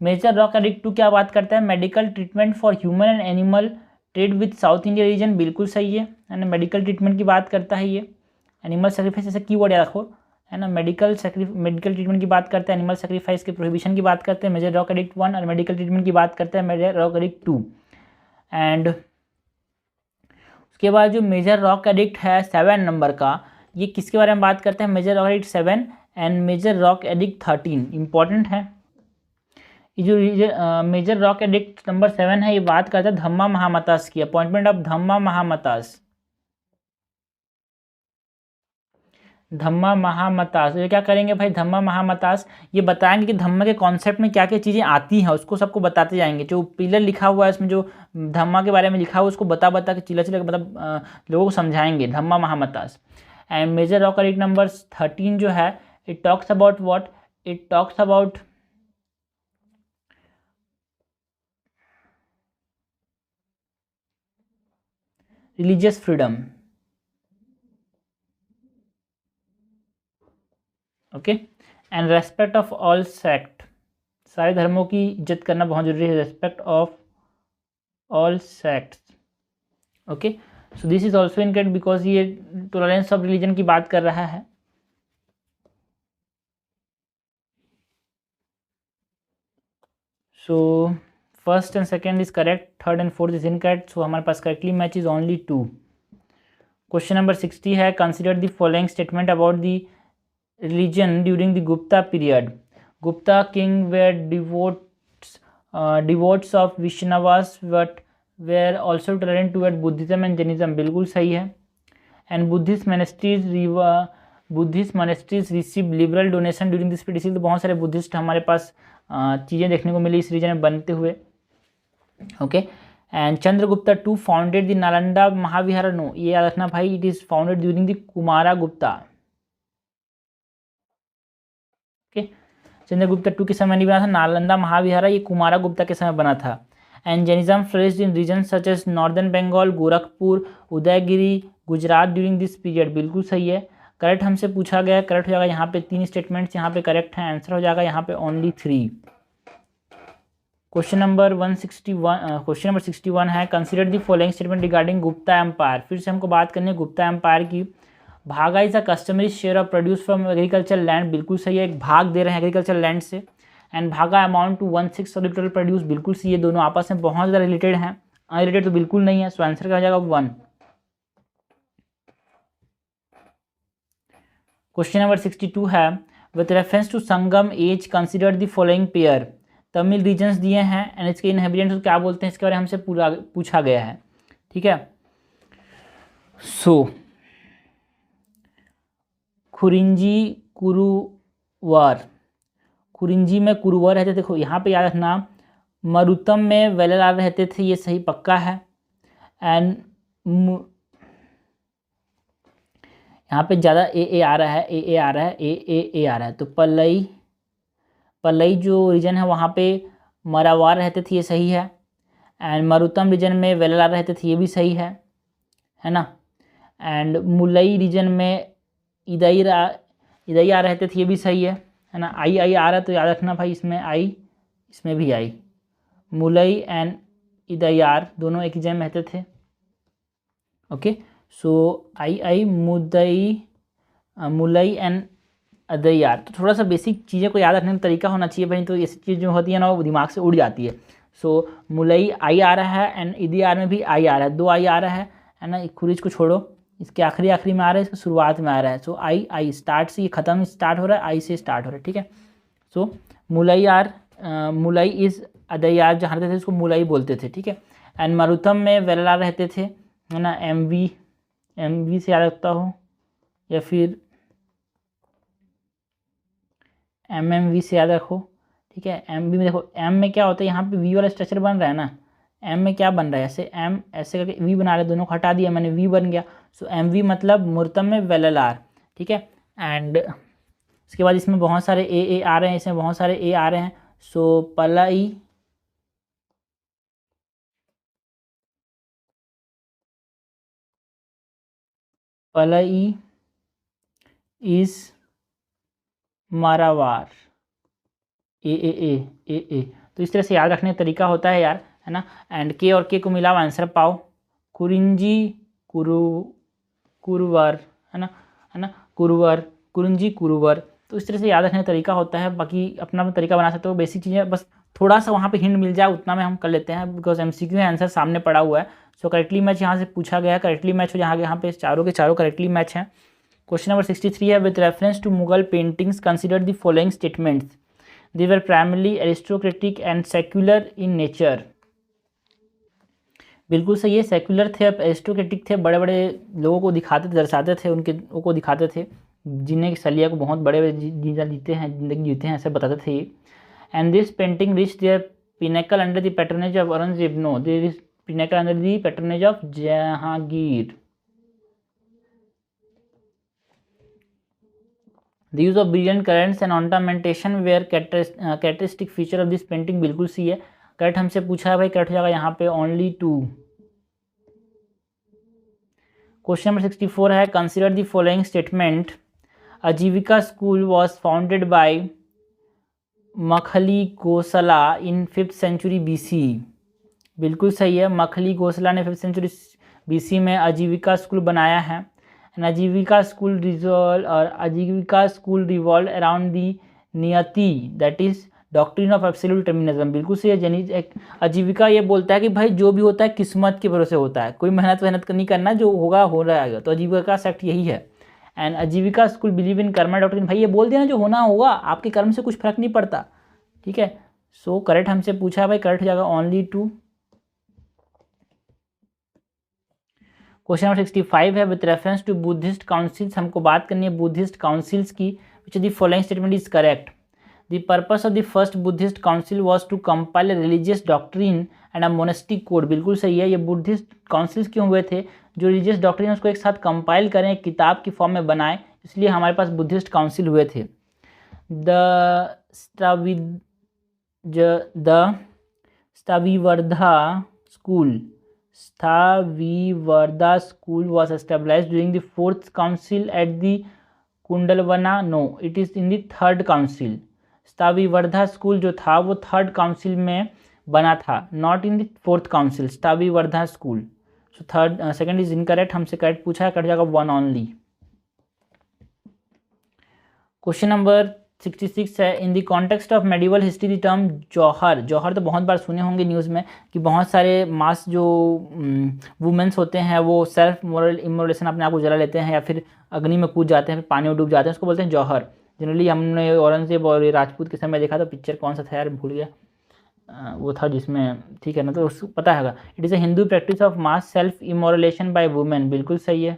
Major rock edict 2 क्या बात करता है, medical treatment for human and animal trade with south India region. बिल्कुल सही है ना, मेडिकल ट्रीटमेंट की बात करता है ये। एनिमल सेक्रीफाइस ऐसे कीवर्ड याद रखो, है ना, मेडिकल ट्रीटमेंट की बात करते हैं, एनिमल सेक्रीफाइस के प्रोहिबिशन की बात करते हैं मेजर रॉक एडिक्ट 1, और मेडिकल ट्रीटमेंट की बात करते हैं मेजर रॉक एडिक्ट 2। एंड उसके बाद जो मेजर रॉक एडिक्ट है 7 नंबर का, ये किसके बारे में बात करते हैं, major rock edict 7 and major rock edict 13। Important है ये जो मेजर रॉक एडिक्ट नंबर 7 है, ये बात करता है धम्मा महामतास की, अपॉइंटमेंट ऑफ धम्मा महामतास। धम्मा महामतास, ये क्या करेंगे भाई, धम्मा महामतास ये बताएंगे कि धम्मा के कॉन्सेप्ट में क्या क्या चीज़ें आती हैं, उसको सबको बताते जाएंगे। जो पिलर लिखा हुआ है इसमें, जो धम्मा के बारे में लिखा हुआ है, उसको बता बता के चिल्ला चिल्ला मतलब लोगों को समझाएंगे, Dhamma Mahamatas. And major rock edict number 13 जो है, it talks about what, it talks about religious freedom. Okay, and respect of all sect, सारे धर्मों की इज्जत करना बहुत जरूरी है, respect of all sects. Okay, so this is also incorrect because ये टॉलरेंस ऑफ रिलीजन की बात कर रहा है। So first and second is correct, third and fourth is incorrect, so हमारे पास correctly match is only 2। Question number 60 है, consider the following statement about the religion during the Gupta period. Gupta king were devotees of Vaishnavas but were also tolerant toward Buddhism and Jainism, बिल्कुल सही है। And Buddhist monasteries receive liberal donation during this period, तो बहुत सारे बुद्धिस्ट हमारे पास चीज़ें देखने को मिली इस रीजन में बनते हुए। Okay, and Chandragupta two founded the Nalanda Mahavihara, no ये याद रखना भाई, it is founded during the Kumara Gupta. Chandragupta two के समय नहीं बना था, नालंदा महाविहारा ये कुमारा गुप्ता के समय बना था। And Jainism flourished in region such as northern Bengal, Gorakhpur, Udayagiri, Gujarat during this period, बिल्कुल सही है। करेक्ट हमसे पूछा गया, करेक्ट हो जाएगा यहाँ पे 3 स्टेटमेंट्स यहाँ पे करेक्ट हैं, आंसर हो जाएगा यहाँ पे ओनली 3। क्वेश्चन नंबर 61 है, consider the following statement regarding Gupta empire. फिर से हमको बात करनी है गुप्ता एम्पायर की। Bhaga is a customary share of produce from agriculture land, बिल्कुल सही है, एक भाग दे रहे हैं एग्रीकल्चर लैंड से। And bhaga amount to 1/6 of the total produce, बिल्कुल सही है, दोनों आपस में बहुत ज़्यादा रिलेटेड हैं, अनरिलेटेड तो बिल्कुल नहीं है, सो आंसर का हो जाएगा 1। क्वेश्चन नंबर 62 है, with reference to Sangam age consider the following pair. Tamil regions दिए हैं एंड इसके इनहेबिटेंट्स क्या बोलते हैं, इसके बारे में हमसे पूरा पूछा गया है, ठीक है। सो खुरिंजी कुरुवर, खुरिंजी में कुरुवर रहते थे, देखो यहाँ पे याद रखना, मरुतम में वेललार रहते थे, ये सही पक्का है। एंड यहाँ पे ज़्यादा ए आ रहा है, ए आ रहा है, ए आ रहा है, तो पल्लई जो रीजन है वहाँ पे मरावार रहते थे, ये सही है। एंड मरुतम रीजन में वेललार रहते थे, ये भी सही है ना। एंड मुलई रीजन में इदैया रहते थे, ये भी सही है ना। आई आ रहा है तो याद रखना भाई, इसमें आई, इसमें भी आई, मुलई एंड इदैयार दोनों एक ही जगह में रहते थे। ओके, सो आई मुलई एंड अदैयार, तो थोड़ा सा बेसिक चीज़ें को याद रखने का तरीका होना चाहिए भाई, तो ऐसी चीज़ जो होती है ना वो दिमाग से उड़ जाती है। सो मुलई आई आ रहा है एंड इदैयार में भी आई आ रहा है, 2 आई आ रहा है ना। खुरीज को छोड़ो, इसके आखिरी में आ रहा है, इसके शुरुआत में आ रहा है। सो आई स्टार्ट से, ये ख़त्म स्टार्ट हो रहा है, आई से स्टार्ट हो रहा है, ठीक है। सो मुलई इज़ अदैयार जहाँ रहते थे उसको मुलई बोलते थे, ठीक है। एंड मरुथम में वेललार रहते थे, है ना। एम वी से याद रखता हो या फिर MMV से याद रखो, ठीक है। MV में देखो, M में क्या होता है, यहाँ पे V वाला स्ट्रक्चर बन रहा है ना, M में क्या बन रहा है, ऐसे M ऐसे करके V बना रहे, दोनों को हटा दिया मैंने, V बन गया। सो MV मतलब मुर्तम में वेललार, ठीक है। एंड उसके बाद इसमें बहुत सारे ए आ रहे हैं, इसमें बहुत सारे ए आ रहे हैं। सो पलाई इज मारावार, ए। तो इस तरह से याद रखने का तरीका होता है यार, है ना। एंड के और के को मिलाओ, आंसर पाओ, कुरिंजी कुरुवर, है ना, कुरिंजी कुरुवर। तो इस तरह से याद रखने का तरीका होता है, बाकी अपना तरीका बना सकते हो। बेसिक चीज़ें बस थोड़ा सा वहाँ पे हिंट मिल जाए उतना में हम कर लेते हैं, बिकॉज MCQ है, आंसर सामने पड़ा हुआ है। सो करेक्टली मैच यहाँ से पूछा गया है, करेक्टली मैच हो यहाँ पे चारों के चारों करेक्टली मैच हैं। क्वेश्चन नंबर 63 है, with reference to Mughal paintings consider the following statements. They were primarily aristocratic and secular in nature, बिल्कुल सही है, सेक्युलर थे, एरिस्टोक्रेटिक थे, बड़े बड़े लोगों को दिखाते थे, दर्शाते थे, उनके को दिखाते थे, जीने की सलिया को बहुत बड़े जीते हैं, जिंदगी जीते हैं, ऐसे बताते थे। And this painting reach their pinnacle under the patronage of Aurangzeb. No, there is pinnacle under the patronage of Jahangir. The use of brilliant colors and ornamentation were characteristic feature of this painting। बिल्कुल सी है। करेक्ट हमसे पूछा है भाई, करेक्ट हो जाएगा यहाँ पे only 2। क्वेश्चन नंबर 64 है, consider the following statement. Ajivika school was founded by Makkhali Gosala in 5th century BC। बिल्कुल सही है, मखली गोसला ने 5th सेंचुरी BC में आजीविका स्कूल बनाया है। आजीविका स्कूल रिवॉल्व अराउंड दी नियति, that is doctrine of absolute determinism. बिल्कुल सही है। आजीविका ये बोलता है कि भाई जो भी होता है किस्मत के भरोसे होता है, कोई मेहनत नहीं करना, जो होगा हो रहेगा। तो आजीविका सेक्ट यही है। एंड आजीविका school believe in Karma doctrine. भाई ये बोल दिया ना, जो होना होगा, आपके कर्म से कुछ फर्क नहीं पड़ता। ठीक है, सो करेक्ट हमसे पूछा है भाई, करेक्ट हो जाएगा only 2। क्वेश्चन नंबर 65 है, with reference to Buddhist councils. हमको बात करनी है बुद्धिस्ट काउंसिल्स की। Which the following statement is correct. The purpose of the first Buddhist council was to compile religious doctrine and a monastic code. बिल्कुल सही है। ये बुद्धिस्ट काउंसिल्स क्यों हुए थे? जो रिलीजियस डॉक्ट्रिन उसको एक साथ कंपाइल करें, एक किताब की फॉर्म में बनाए, इसलिए हमारे पास बुद्धिस्ट काउंसिल हुए थे। The Sthavivarda school was established during the 4th council at the Kundalwana। No, it is in the 3rd council। Sthavivarda school जो था वो 3rd council में बना था, not in the 4th council। Sthavivarda school, so second is incorrect। हमसे करेक्ट पूछा है, कट जाएगा 1 only। क्वेश्चन नंबर 66 है, in the context of medieval history the term jauhar. Jauhar तो बहुत बार सुने होंगे न्यूज़ में कि बहुत सारे मास जो वुमेंस होते हैं वो सेल्फ इमोलेशन अपने आप को जला लेते हैं या फिर अग्नि में कूद जाते हैं, फिर पानी में डूब जाते हैं, उसको बोलते हैं जौहर। जनरली हमने औरंगजेब और राजपूत के समय देखा था, पिक्चर कौन सा था यार भूल गया, वो था जिसमें, ठीक है ना, तो उसको पता है। It is a Hindu practice of mass self immolation by women. बिल्कुल सही है।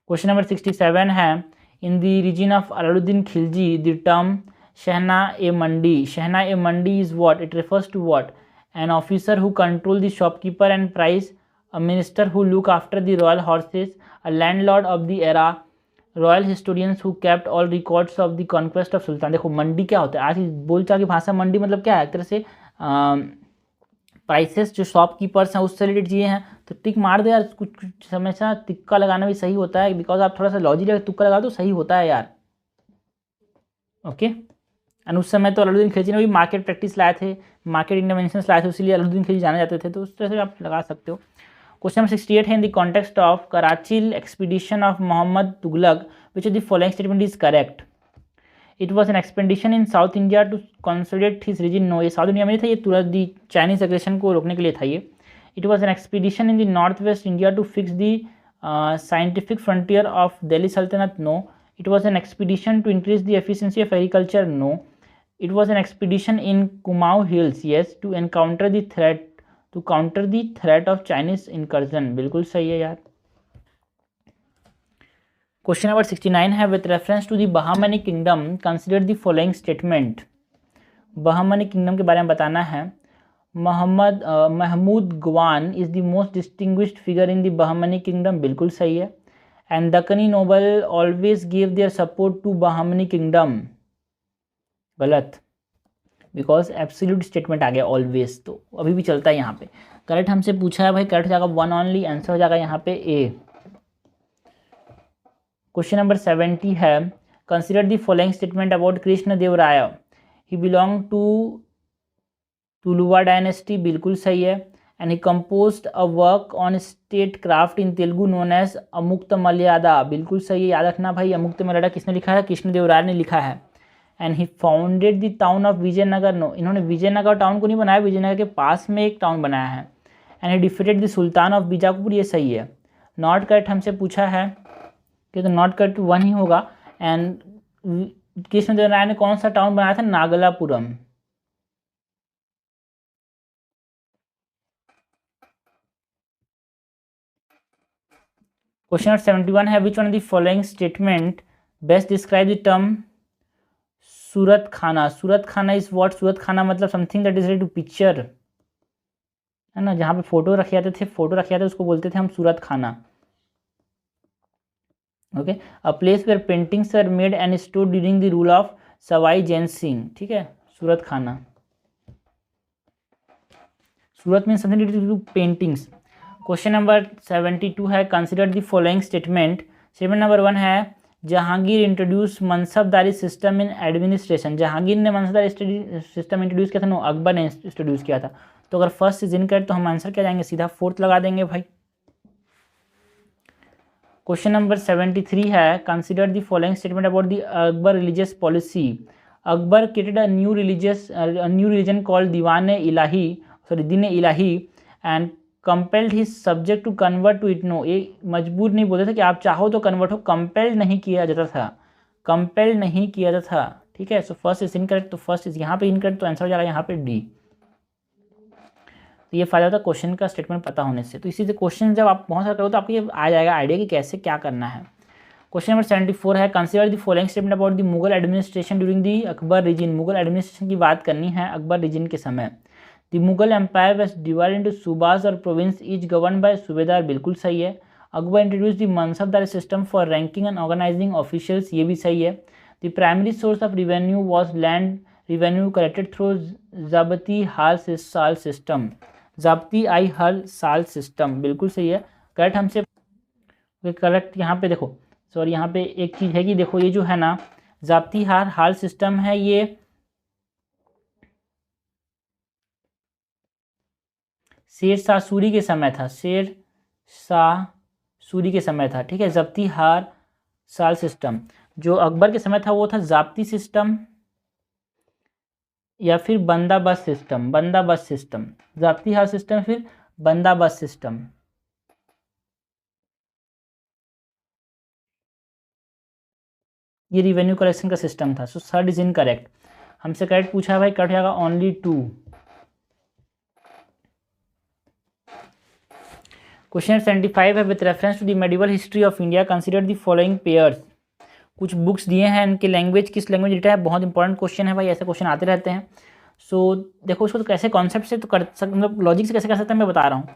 क्वेश्चन नंबर 67 है, in the region of Alauddin Khilji the term shahna e mandi. Shahna e mandi is what? It refers to what? An officer who control the shopkeeper and price, a minister who look after the royal horses, a landlord of the era, royal historians who kept all records of the conquest of sultan. देखो मंडी क्या होता है, आज की बोलचाल की भाषा मंडी मतलब क्या है? एक तरह से प्राइसेस जो शॉपकीपर्स हैं उससे रिलेटेड चीज़ें हैं। तो टिक मार दो यार, कुछ हमेशा तुक्का लगाना भी सही होता है, बिकॉज आप थोड़ा सा लॉजिक लगा तुक्का लगा दो, सही होता है यार। ओके, एंड उस समय तो अलाउद्दीन खिलजी ने भी मार्केट प्रैक्टिस लाए थे, मार्केट इंटरवेंशंस लाए थे, इसलिए अलाउद्दीन खिलजी जाने जाते थे, तो उस तरह से आप लगा सकते हो। क्वेश्चन नंबर 68 है, in the context of Karachi expedition of Mohammad Tughlaq which of the following statement is correct. It was an expedition in south India to consolidate his region. No, ये साउथ इंडिया में नहीं था, ये तुरंत दी चाइनीज एग्रेशन को रोकने के लिए था ये। It was an expedition in the north west India to fix the scientific frontier of Delhi Sultanat. No, it was an expedition to increase the efficiency of agriculture. No, it was an expedition in Kumaon hills. Yes, to encounter the threat, to counter the threat of Chinese incursion. बिल्कुल सही है यार। क्वेश्चन नंबर 69 है, with reference to the Bahmani kingdom consider the following statement. Bahmani kingdom के बारे में बताना है। Mahmud Gawan is the most distinguished figure in the Bahmani kingdom. बिल्कुल सही है। And Dakkani noble always give their support to Bahmani kingdom. गलत, बिकॉज एब्सोल्यूट स्टेटमेंट आ गया ऑलवेज, तो अभी भी चलता है यहाँ पे। करेक्ट हमसे पूछा है भाई, करेक्ट हो जाएगा 1 only, आंसर हो जाएगा यहाँ पे ए। क्वेश्चन नंबर 70 है, consider the following statement about Krishna Deva Raya. He belong to Tuluva dynasty. बिल्कुल सही है। And he composed a work on state craft in Telugu known as Amukta Maryada. बिल्कुल सही है, याद रखना भाई, अमुक्त मर्यादा किसने लिखा है? कृष्ण देव राय ने लिखा है। And he founded the town of Vijayanagar. No, इन्होंने विजयनगर टाउन को नहीं बनाया, विजयनगर के पास में एक टाउन बनाया है। And he defeated the sultan of Bijapur. ये सही है। नॉट करेक्ट हमसे पूछा है कि तो नॉट करेक्ट 1 ही होगा। एंड कृष्ण देव राय ने कौन सा टाउन बनाया था? नागलापुरम। क्वेश्चन नंबर 71 है which one of the following statement best describe the term Surat Khana. Surat Khana is what? Surat Khana मतलब something that is related to picture, है ना, जहाँ पे फोटो रखे जाते थे, फोटो रखे जाते उसको बोलते थे हम Surat Khana. Okay, a place where paintings are made and stored during the rule of Sawai Jain Singh. ठीक है, Surat Khana, Surat mean something related to paintings. Question number 72 है consider the following statement. Statement number 1 है Jahangir introduce mansabdari system in administration. Jahangir ने मनसबदारी सिस्टम इंट्रोड्यूस किया था? नो, अकबर ने इंट्रोड्यूस किया था। तो अगर फर्स्ट इज इनकरेक्ट तो हम आंसर क्या जाएंगे, सीधा फोर्थ लगा देंगे भाई। क्वेश्चन नंबर 73 है consider the following statement about the Akbar religious policy. Akbar created a new religion called Din Ilahi and compelled his subject to convert to it. No, ये मजबूर नहीं बोलते थे कि आप चाहो तो कन्वर्ट हो, कंपेल्ड नहीं किया जाता था, कंपेल्ड नहीं किया जाता था। ठीक है, सो फर्स्ट इज इनकरेक्ट, तो फर्स्ट इज यहाँ पे इनकरेक्ट, तो आंसर हो जाएगा यहाँ पे डी। तो ये फायदा होता है क्वेश्चन का स्टेटमेंट पता होने से। तो इसी से क्वेश्चन जब आप बहुत सारा करो तो आपको ये आ जाएगा आइडिया कि कैसे क्या करना है। क्वेश्चन नंबर 74 है consider the following statement about the Mughal administration during the Akbar region. Mughal administration की बात करनी है अकबर रीजन के समय। The Mughal empire was divided into subas और province each govern by subedar, बिल्कुल सही है। Akbar introduce the mansabdari system for ranking and organizing officials, ये भी सही है। The primary source of revenue was land revenue collected through zabti हाल साल सिस्टम। ज़ाब्ती आई हल साल सिस्टम, बिल्कुल सही है, करेक्ट। हमसे करेक्ट यहाँ पे देखो, सॉरी यहाँ पे एक चीज़ है कि देखो ये जो है ना ज़ाब्ती हाल सिस्टम है, ये शेर शाह सूरी के समय था, शेर शाह सूरी के समय था। ठीक है, ज़ब्ती हार साल सिस्टम जो अकबर के समय था वो था ज़ाब्ती सिस्टम या फिर बंदाबस्त सिस्टम, बंदाबस्त सिस्टम, ज़ाब्ती हाल सिस्टम फिर बंदाबस्त सिस्टम। ये रिवेन्यू कलेक्शन का सिस्टम था। सो थर्ड इज इनकरेक्ट। हमसे करेक्ट पूछा है भाई, करेक्ट जाएगा ओनली 2। क्वेश्चन 75 है with reference to the medieval history of India consider the following pairs. कुछ बुक्स दिए हैं, इनके लैंग्वेज किस लैंग्वेज रिटा है, बहुत इंपॉर्टेंट क्वेश्चन है भाई, ऐसे क्वेश्चन आते रहते हैं। सो देखो उसको तो कैसे कॉन्सेप्ट से तो कर सकते, मतलब लॉजिक से कैसे कर सकते हैं मैं बता रहा हूँ।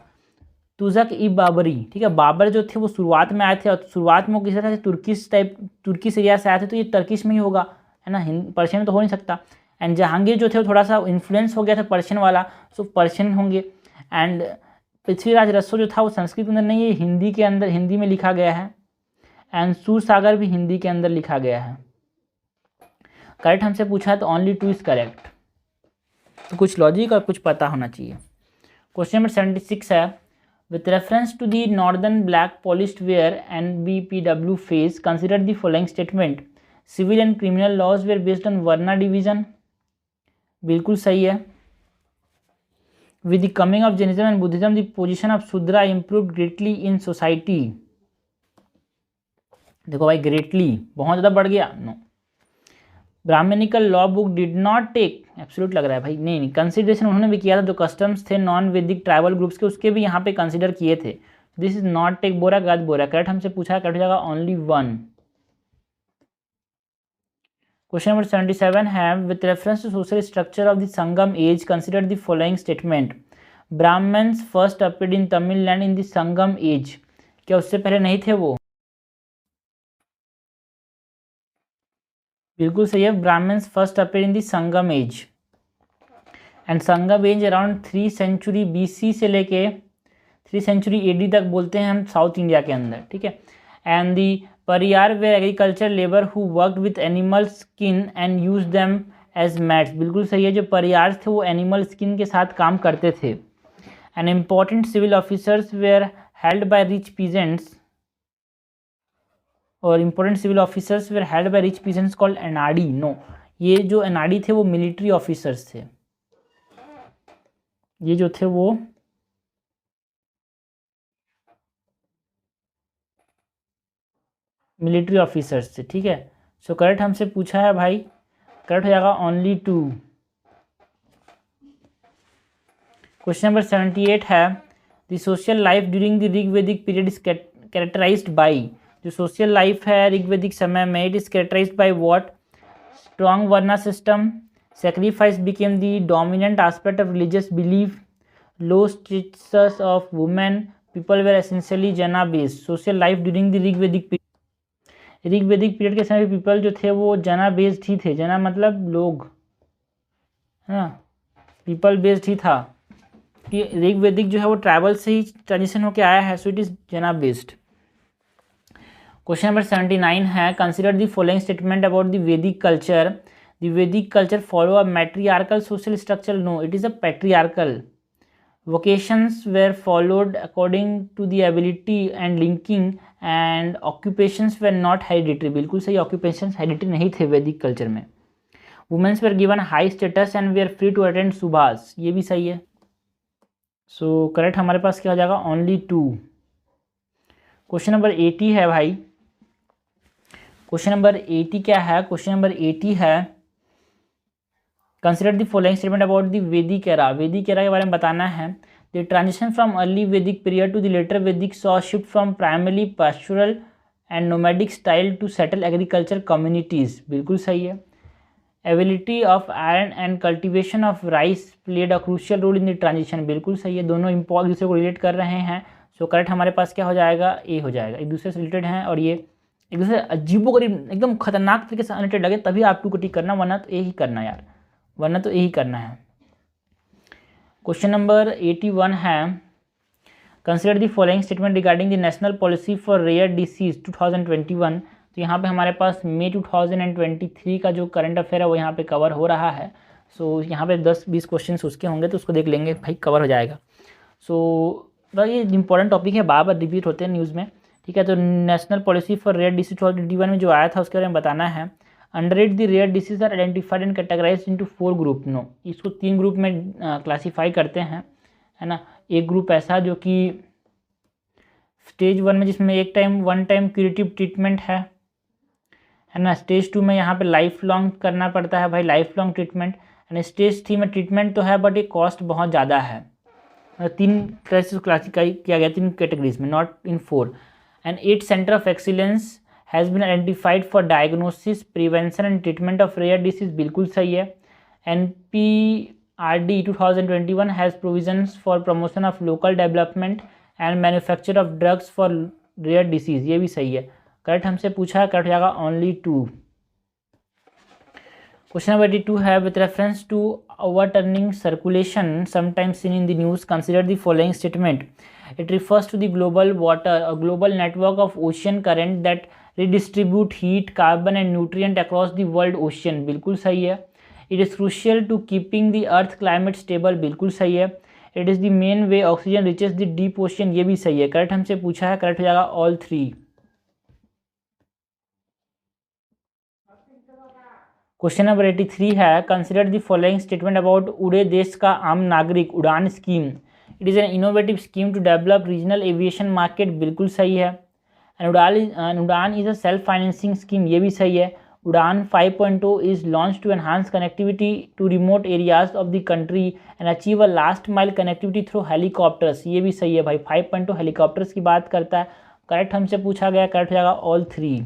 तुज़क ई बाबरी, ठीक है, बाबर जो थे वो शुरुआत में आए थे और शुरुआत में वो किसी तरह से तुर्किश एरिया से आए थे, तो ये टर्किश में ही होगा, है ना, पर्शियन में तो हो नहीं सकता। एंड जहांगीर जो थे वो थोड़ा सा इन्फ्लुएंस हो गया था पर्शियन वाला, सो पर्शियन होंगे। एंड पृथ्वीराज रसो जो था वो संस्कृत के अंदर नहीं, ये हिंदी के अंदर, हिंदी में लिखा गया है। एंड सूरसागर भी हिंदी के अंदर लिखा गया है। करेक्ट हमसे पूछा है तो ओनली 2 इज करेक्ट। तो कुछ लॉजिक और कुछ पता होना चाहिए। क्वेश्चन नंबर 76 है with reference to the northern black polished ware NBPW phase consider the following statement. Civil and criminal laws were based on varna division, बिल्कुल सही है। With the coming of Jainism and Buddhism the position of Shudra improve greatly in society. देखो भाई ग्रेटली बहुत ज़्यादा बढ़ गया, no. Brahmanical law book did not take, absolute लग रहा है भाई, नहीं कंसिडरेशन उन्होंने भी किया था, जो कस्टम्स थे नॉन वैदिक ट्राइबल ग्रुप्स के उसके भी यहाँ पे कंसिडर किए थे। दिस इज नॉट टेक बोरा गद बोरा, करेक्ट हमसे पूछा है, करेक्ट हो जाएगा ओनली 1। क्वेश्चन नंबर 77 है with reference to social structure of the Sangam age consider the following statement. Brahmans first appeared in Tamil Nadu in the Sangam age, क्या उससे पहले नहीं थे वो? बिल्कुल सही है, Brahmans first appeared in the Sangam age. And Sangam age around 3 century BC से लेके 3 सेंचुरी AD तक बोलते हैं हम साउथ इंडिया के अंदर, ठीक है। And the Paraiyar were agriculture labour who worked with animal skin and use them as mats, बिल्कुल सही है, जो परियार थे वो एनिमल स्किन के साथ काम करते थे। And important civil officers were held by rich peasants, और important civil officers were held by rich peasants called Enadi. No, ये जो एनाडी थे वो मिलिट्री ऑफिसर्स थे, ये जो थे वो मिलिट्री ऑफिसर्स थे, ठीक है। सो करेक्ट हमसे पूछा है भाई, करेक्ट हो जाएगा ओनली 2। क्वेश्चन नंबर 78 है the social life during the Rigvedic period is characterised by, जो सोशल लाइफ है ऋग्वेदिक समय में, it is characterised by what? Strong varna system, sacrifice became the dominant aspect of religious belief, low status of women, people were essentially jana based, social life during the Rigvedic period के समय पीपल जो थे वो जना बेस्ड ही थे, जना मतलब लोग, है ना, पीपल बेस्ड ही था, कि ऋग्वेदिक जो है वो ट्राइबल से ही ट्रांजिशन होकर आया है, so it is jana based. Question number 79 है, consider the following statement about the Vedic culture, the Vedic culture follow a matriarchal social structure, no it is a patriarchal, vocations were followed according to the ability and linking and occupations were not hereditary, बिल्कुल सही, occupations hereditary नहीं थे वैदिक कल्चर में। Womens were given high status and were free to attend सुभाष, ये भी सही है। सो करेक्ट हमारे पास क्या हो जाएगा? ओनली 2। क्वेश्चन नंबर 80 है भाई, क्वेश्चन नंबर 80 क्या है? क्वेश्चन नंबर 80 है, consider the following statement about the Vedic era, Vedic era के बारे में बताना है। The transition from early Vedic period to the later Vedic saw shift from primary pastoral and nomadic style to settle agriculture communities, बिल्कुल सही है। Ability of iron and cultivation of rice played a crucial role in the transition, बिल्कुल सही है, दोनों एक दूसरे को रिलेट कर रहे हैं। सो करेक्ट हमारे पास क्या हो जाएगा? ए हो जाएगा, एक दूसरे से रिलेटेड हैं और ये एक दूसरे अजीबोगरीब एकदम खतरनाक तरीके से रिलेटेड लगे तभी आप 2 को टिक करना, वरना तो ए ही करना यार, वरना तो यही करना है। क्वेश्चन नंबर 81 है, consider the following statement regarding the national policy for rare disease 2021, तो यहाँ पे हमारे पास मई 2023 का जो करंट अफेयर है वो यहाँ पे कवर हो रहा है। सो यहाँ पे 10-20 क्वेश्चन उसके होंगे तो उसको देख लेंगे भाई, कवर हो जाएगा। सो ये इंपॉर्टेंट टॉपिक है, बार बार रिपीट होते हैं न्यूज़ में, ठीक है। तो national policy for rare disease 2021 में जो आया था उसके बारे में बताना है। Under it the rare disease are identified and categorise into 4 group, no इसको 3 ग्रुप में क्लासीफाई करते हैं, है ना। एक ग्रुप ऐसा जो कि स्टेज 1 में जिसमें वन टाइम क्यूरेटिव ट्रीटमेंट है ना। स्टेज 2 में यहाँ पे लाइफ लॉन्ग करना पड़ता है भाई, life long treatment. And stage 3 में ट्रीटमेंट तो है बट ये कॉस्ट बहुत ज़्यादा है। 3 तरह से क्लासीफाई किया गया, 3 कैटेगरीज में, not in 4। And 8 centre of excellence has been identified for diagnosis, prevention and treatment of rare disease, बिल्कुल सही है। NPRD 2021 has provisions for promotion of local development and manufacture of drugs for rare disease, ये भी सही है। करेक्ट हमसे पूछा है, करेक्ट हो जाएगा ओनली 2। क्वेश्चन नंबर 82 है, with reference to overturning circulation sometimes seen in the news, consider the following statement. It refers to the global water, a global network of ocean current that redistribute heat, carbon and nutrient across the world ocean, बिल्कुल सही है। It is crucial to keeping the earth climate stable, बिल्कुल सही है। It is the main way oxygen reaches the deep ocean, ये भी सही है। करेक्ट हमसे पूछा है, करेक्ट हो जाएगा all 3। क्वेश्चन नंबर 83 है, consider the following statement about उड़े देश का आम नागरिक Udan scheme. It is an innovative scheme to develop regional aviation market, बिल्कुल सही है। And Udan is a self financing scheme, ये भी सही है। Udan 5.0 is launch to enhance connectivity to remote areas of the country and achieve a last mile connectivity through helicopters, ये भी सही है भाई। 5.0 हेलीकॉप्टर्स की बात करता है। करेक्ट हमसे पूछा गया, करेक्ट हो जाएगा ऑल 3।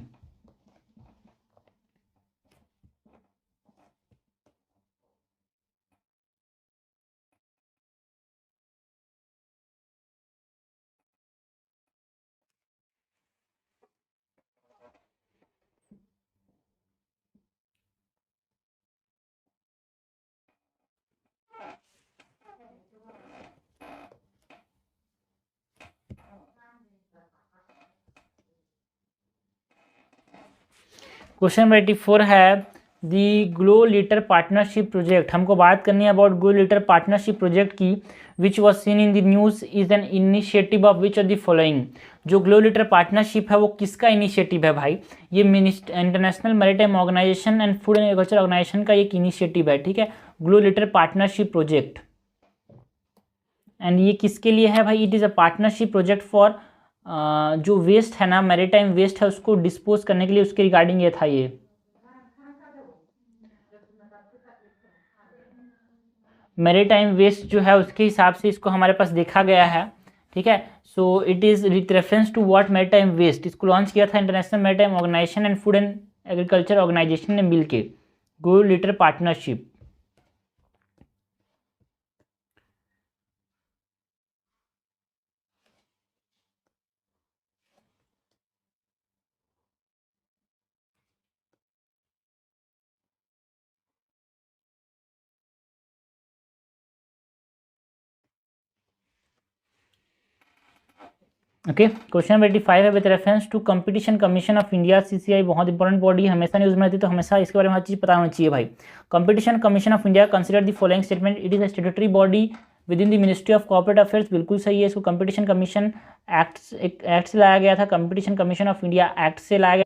क्वेश्चन नंबर 84 है, the glow litre partnership project, हमको बात करनी है about glow litre partnership project की, which was seen in the news is an initiative of which of the following. जो ग्लो लीटर पार्टनरशिप है वो किसका इनिशिएटिव है भाई? ये International Maritime Organization and Food and Agriculture Organization का एक इनिशिएटिव है, ठीक है, glow litre partnership project. And ये किसके लिए है भाई? It is a partnership project for जो वेस्ट है ना, मैरीटाइम वेस्ट है, उसको डिस्पोज करने के लिए, उसके रिगार्डिंग ये था। ये मैरीटाइम वेस्ट जो है उसके हिसाब से इसको हमारे पास देखा गया है ठीक है। So it is with reference to what maritime waste, इसको लॉन्च किया था International Maritime Organization and Food and Agriculture Organization ने मिलके, GloLitter partnership. Okay, question number 85 है with reference to Competition Commission of India, CCI बहुत इंपॉर्टेंट बॉडी है, हमेशा न्यूज़ में रहती है, तो हमेशा इसके बारे में हर चीज़ पता होनी चाहिए भाई। Competition Commission of India consider the following statement, it is a statutory body with in the ministry of corporate affairs, बिल्कुल सही है। इसको कंपटीशन कमीशन एक्ट से लाया गया था, competition Commission of India act से लाया गया,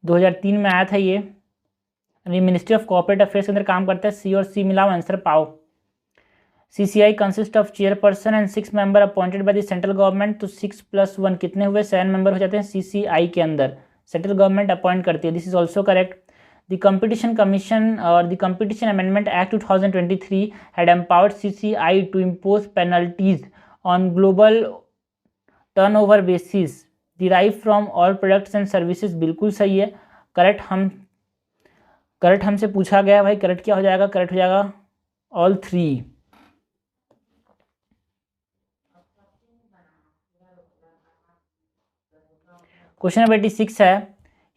2003 में आया था ये मिनिस्ट्री ऑफ कॉर्पोरेट अफेयर्स के अंदर काम करता है। सी और सी मिलाओ, आंसर पाओ। CCI consist of chairperson and 6 member appointed by the central government, तो 6 + 1 कितने हुए, 7 मेंबर हो जाते हैं CCI के अंदर, सेंट्रल गवर्नमेंट अपॉइंट करती है। This is also correct. The competition commission और the competition amendment act 2023 had empowered CCI to impose penalties on global turnover basis derive from all products and services, बिल्कुल सही है। करेक्ट हमसे पूछा गया भाई, करेक्ट क्या हो जाएगा, करेक्ट हो जाएगा ऑल 3। क्वेश्चन नंबर 86 है,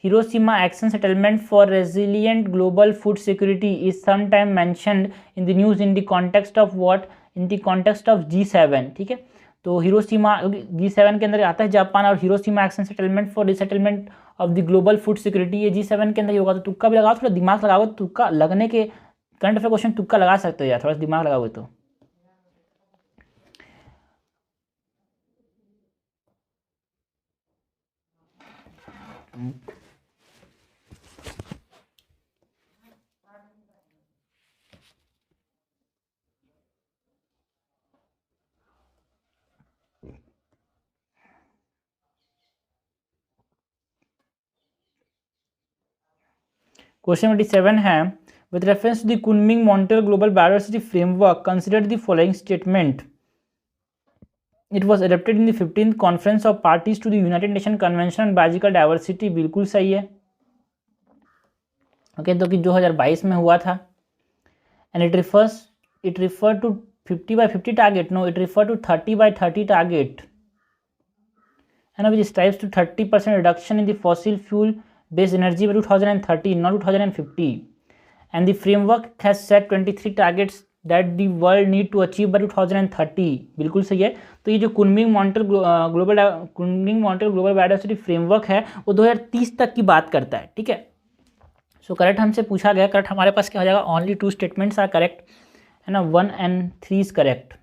Hiroshima action settlement for resilient global food security is sometime mentioned in the news in the context of what, in the context of G7, ठीक है। तो हिरोशिमा G7 के अंदर आता है जापान, और Hiroshima action settlement for resettlement of the global food security ये G7 के अंदर ही होगा। तो तुक्का भी लगाओ, थोड़ा दिमाग लगाओ, तुक्का लगने के करंट अफेयर क्वेश्चन तुक्का लगा सकते हो यार, थोड़ा सा दिमाग लगाओगे तो। क्वेश्चन 87 है, with reference to the Kunming-Montreal Global Biodiversity Framework, consider the following statement. It was adopted in the 15th Conference of Parties to the United Nations Convention on Biological Diversity, बिल्कुल सही है। ओके, तो कि 2022 में हुआ था। And it refer to 50/50 target, no it refer to 30/30 target, है ना, which strives to 30% reduction in the fossil fuel based energy by 2030, not 2050, and the framework has set 23 targets that the world need to achieve by 2030, बिल्कुल सही है। तो ये जो Kunming Montreal global biodiversity framework है वो 2030 तक की बात करता है, ठीक है। सो करेक्ट हमसे पूछा गया, करेक्ट हमारे पास क्या हो जाएगा, ओनली 2 स्टेटमेंट्स आर करेक्ट, है ना, 1 and 3 is correct.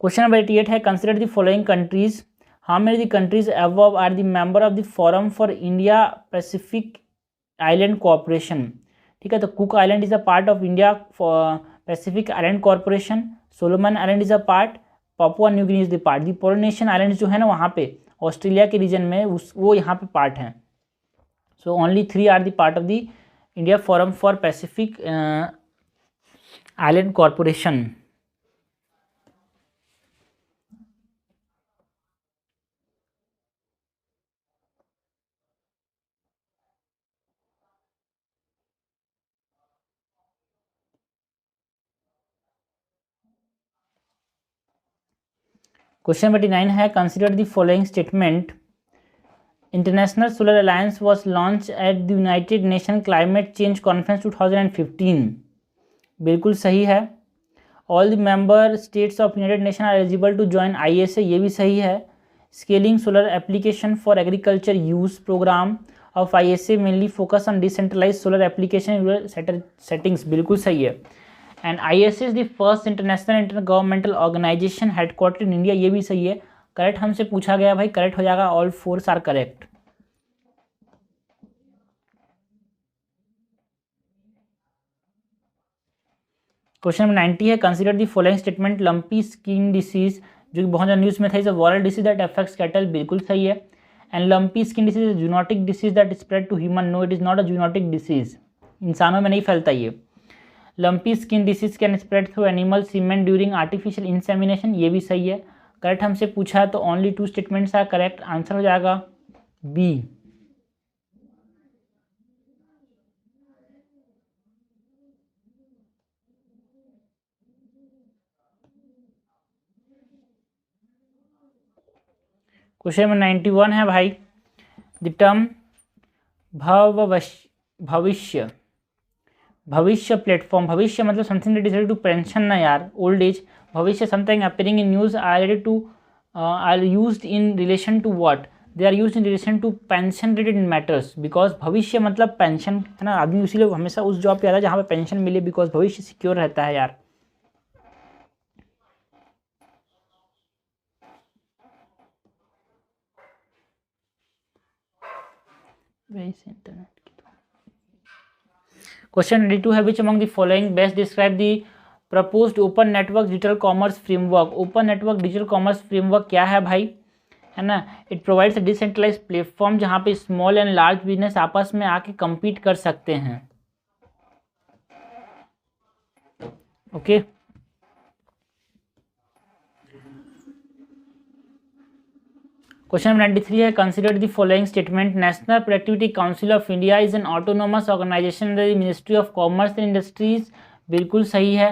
Question number 88 है, consider the following countries, how many the countries above are the member of the forum for India Pacific island cooperation, ठीक है। तो Cook Island is a part of India Pacific island corporation, Solomon island is a part, Papua New Guinea is the part. The Polynesian island जो है ना वहाँ पे ऑस्ट्रेलिया के रीजन में वो यहाँ पे पार्ट हैं। So only 3 are the part of the India forum for Pacific island corporation. Question 89 है, consider the following statement, international solar alliance was launch at the United Nation climate change conference 2015, बिल्कुल सही है। All the member states of United Nation are eligible to join ISA, ये भी सही है। Scaling solar application for agriculture use programme of ISA mainly focus on decentralise solar application settings, बिल्कुल सही है। And ISA is the first international intergovernmental organisation headquarter in India, ये भी सही है। करेक्ट हमसे पूछा गया भाई, करेक्ट हो जाएगा, all 4 are correct. Question number 90 है, consider the following statement, lumpy skin disease जो कि बहुत ज़्यादा न्यूज़ में था, is a viral disease that affects cattle, बिल्कुल सही है। And lumpy skin disease is zoonotic disease that spread to human, no it is not a zoonotic disease, इंसानों में नहीं फैलता ये। Lumpy skin disease can spread through animal semen during artificial insemination, ये भी सही है। करेक्ट हमसे पूछा है तो only 2 statements are correct, answer हो जाएगा बी। क्वेश्चन नंबर 91 है भाई, द टर्म भविष्य, भविष्य प्लेटफॉर्म, भविष्य मतलब something that is related to pension ना यार, old age. Bhavishya something appearing in news are related to are used in relation to what, they are used in relation to pension related matters, because Bhavishya मतलब पेंशन है ना, आदमी उसी लिए हमेशा उस जॉब पे आता है जहाँ पे पेंशन मिले, बिकॉज भविष्य सिक्योर रहता है यार। क्वेश्चन 92 है, which among the following best describe the proposed open network digital commerce framework. Open network digital commerce framework क्या है भाई, है ना, it provides a decentralized platform जहाँ पे स्मॉल एंड लार्ज बिजनेस आपस में आके compete कर सकते हैं। ओके क्वेश्चन नंबर 93 है, consider the following statement, national productivity council of India is an autonomous organisation under the ministry of commerce and industries, बिल्कुल सही है।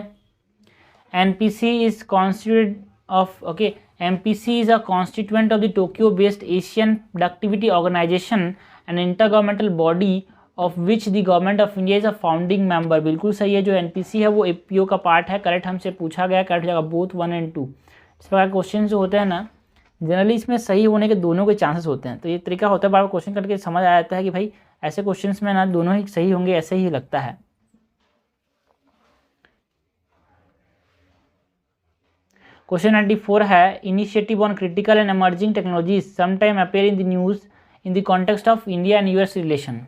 NPC is constitute of, okay, MPC is a constituent of the Tokyo based Asian productivity organisation an intergovernmental body of which the government of India is a founding member, बिल्कुल सही है। जो एनपीसी है वो एपीओ का पार्ट है, करेक्ट हमसे पूछा गया, करेक्ट हो जाएगा बोथ 1 और 2। इस प्रकार क्वेश्चन जो होते हैं ना, जनरली इसमें सही होने के दोनों के चांसेस होते हैं, तो ये तरीका होता है बार बार क्वेश्चन करके समझ आ जाता है कि भाई ऐसे क्वेश्चंस में ना दोनों ही सही होंगे, ऐसे ही लगता है। क्वेश्चन 94 है, initiative on critical and emerging technologies sometime appear in the news in the context of India and US relation.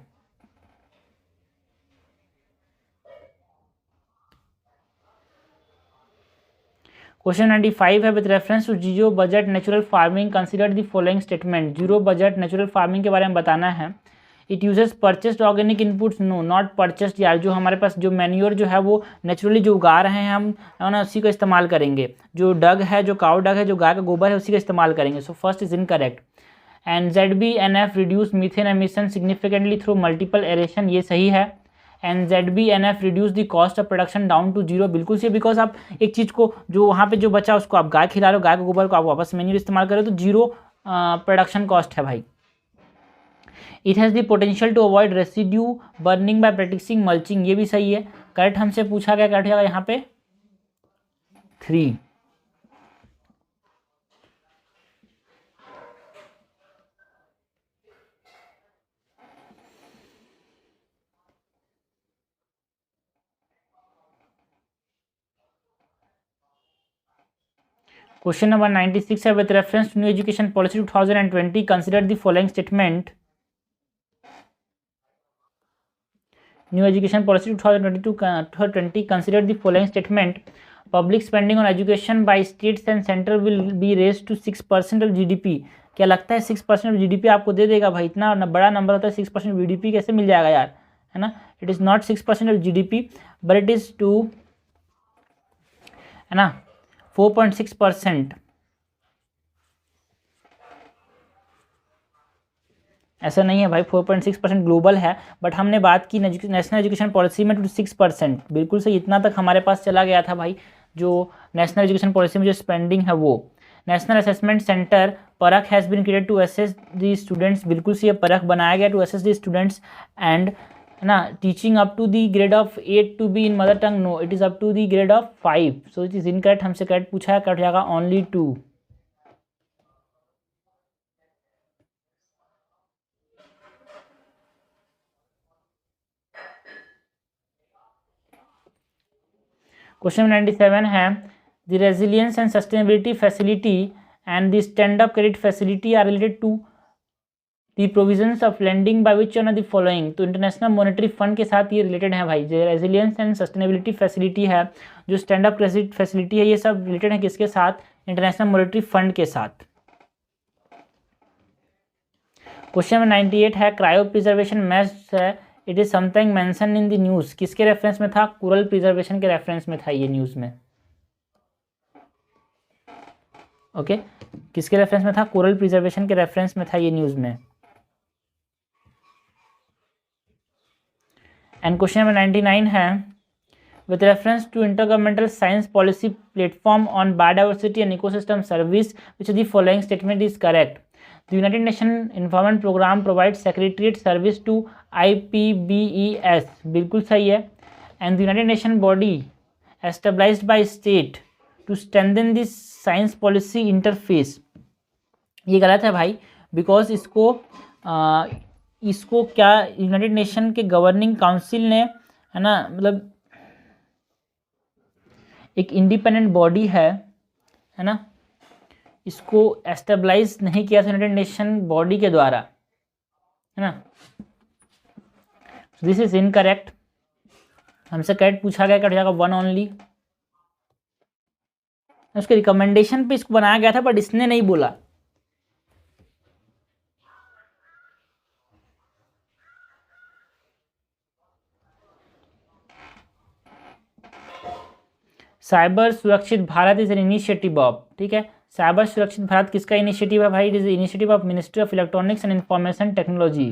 Question 95 है, with reference to zero budget natural farming consider the following statement. Zero budget natural farming के बारे में बताना है। It uses purchased organic inputs, no not purchased यार, जो हमारे पास जो मैन्योर जो है वो नेचुरली जो उगा रहे हैं हम ना उसी का इस्तेमाल करेंगे। जो डग है, जो काउ डग है, जो गाय का गोबर है, उसी का इस्तेमाल करेंगे। So first is incorrect. And ZBNF reduce methane emission significantly through multiple aeration, ये सही है। And ZBNF reduce the cost of production down to zero, बिल्कुल सही, बिकॉज आप एक चीज़ को जो वहाँ पे जो बचा उसको आप गाय खिला रहे हो, गाय के गोबर को आप वापस मैन्यूर इस्तेमाल कर रहे हो, तो जीरो प्रोडक्शन कॉस्ट है भाई। It has the potential to avoid residue burning by practising mulching, ये भी सही है। करेक्ट हमसे पूछा गया, करेक्ट होगा यहाँ पे 3। क्वेश्चन नंबर 96 है, with reference to new education policy 2020 consider the following statement. New education policy 2020 consider the following statement. Public spending on education by states and central will be raised to 6% of GDP. क्या लगता है 6% ऑफ GDP आपको दे देगा भाई? इतना बड़ा नंबर होता है, 6% ऑफ GDP कैसे मिल जाएगा यार, है ना। It is not 6% of GDP but it is two, है ना, 4.6%। ऐसा नहीं है भाई, 4.6% ग्लोबल है, बट हमने बात की नेशनल एजुकेशन पॉलिसी में टू 6%, बिल्कुल सही, इतना तक हमारे पास चला गया था भाई। जो नेशनल एजुकेशन पॉलिसी में जो स्पेंडिंग है वो। National assessment centre Parakh has been created to assess the students, बिल्कुल सही, परख बनाया गया to assess the students and, है ना, teaching up to the grade of 8 to be in mother tongue, no it is up to the grade of 5। So it is incorrect, हमसे करेक्ट पूछा है, कट जाएगा ओनली 2। क्वेश्चन 97 है, the resilience and sustainability facility and the stand up credit facility are related to the provisions of lending by which one of the following. तो इंटरनेशनल मॉनेटरी फंड के साथ ये रिलेटेड है भाई। जो रेजिलियंस एंड सस्टेनेबिलिटी फैसिलिटी है, जो स्टैंड अप क्रेडिट फैसिलिटी है, ये सब रिलेटेड है किसके साथ? इंटरनेशनल मॉनेटरी फंड के साथ। क्वेश्चन 98 है, क्रायो प्रिजर्वेशन मेथड्स है it is something mention in the news, किसके रेफरेंस में था? कोरल प्रिजर्वेशन के रेफरेंस में था ये न्यूज में। ओके, किसके रेफरेंस में था? कोरल प्रिजर्वेशन के रेफरेंस में था ये न्यूज में। एंड क्वेश्चन नंबर 99 है, with reference to intergovernmental science policy platform on biodiversity and ecosystem service, which of the following statement is correct? The United Nations Environment Program provides secretariat service to IPBES, बिल्कुल सही है। And the United Nations body established by state to strengthen the science policy interface, ये गलत है भाई, बिकॉज इसको क्या यूनाइटेड नेशन के गवर्निंग काउंसिल ने, है ना, मतलब एक इंडिपेंडेंट बॉडी है ना, इसको एस्टेब्लाइज नहीं किया था यूनाइटेड नेशन बॉडी के द्वारा, है ना। दिस इज इनकरेक्ट, हमसे करेक्ट पूछा गया, कट जाएगा 1 ओनली। उसके रिकमेंडेशन पे इसको बनाया गया था, बट इसने नहीं बोला। साइबर सुरक्षित Bharat is an initiative of, ठीक है, साइबर सुरक्षित भारत किसका इनिशिएटिव है भाई? It is initiative of ministry of electronics and information technology.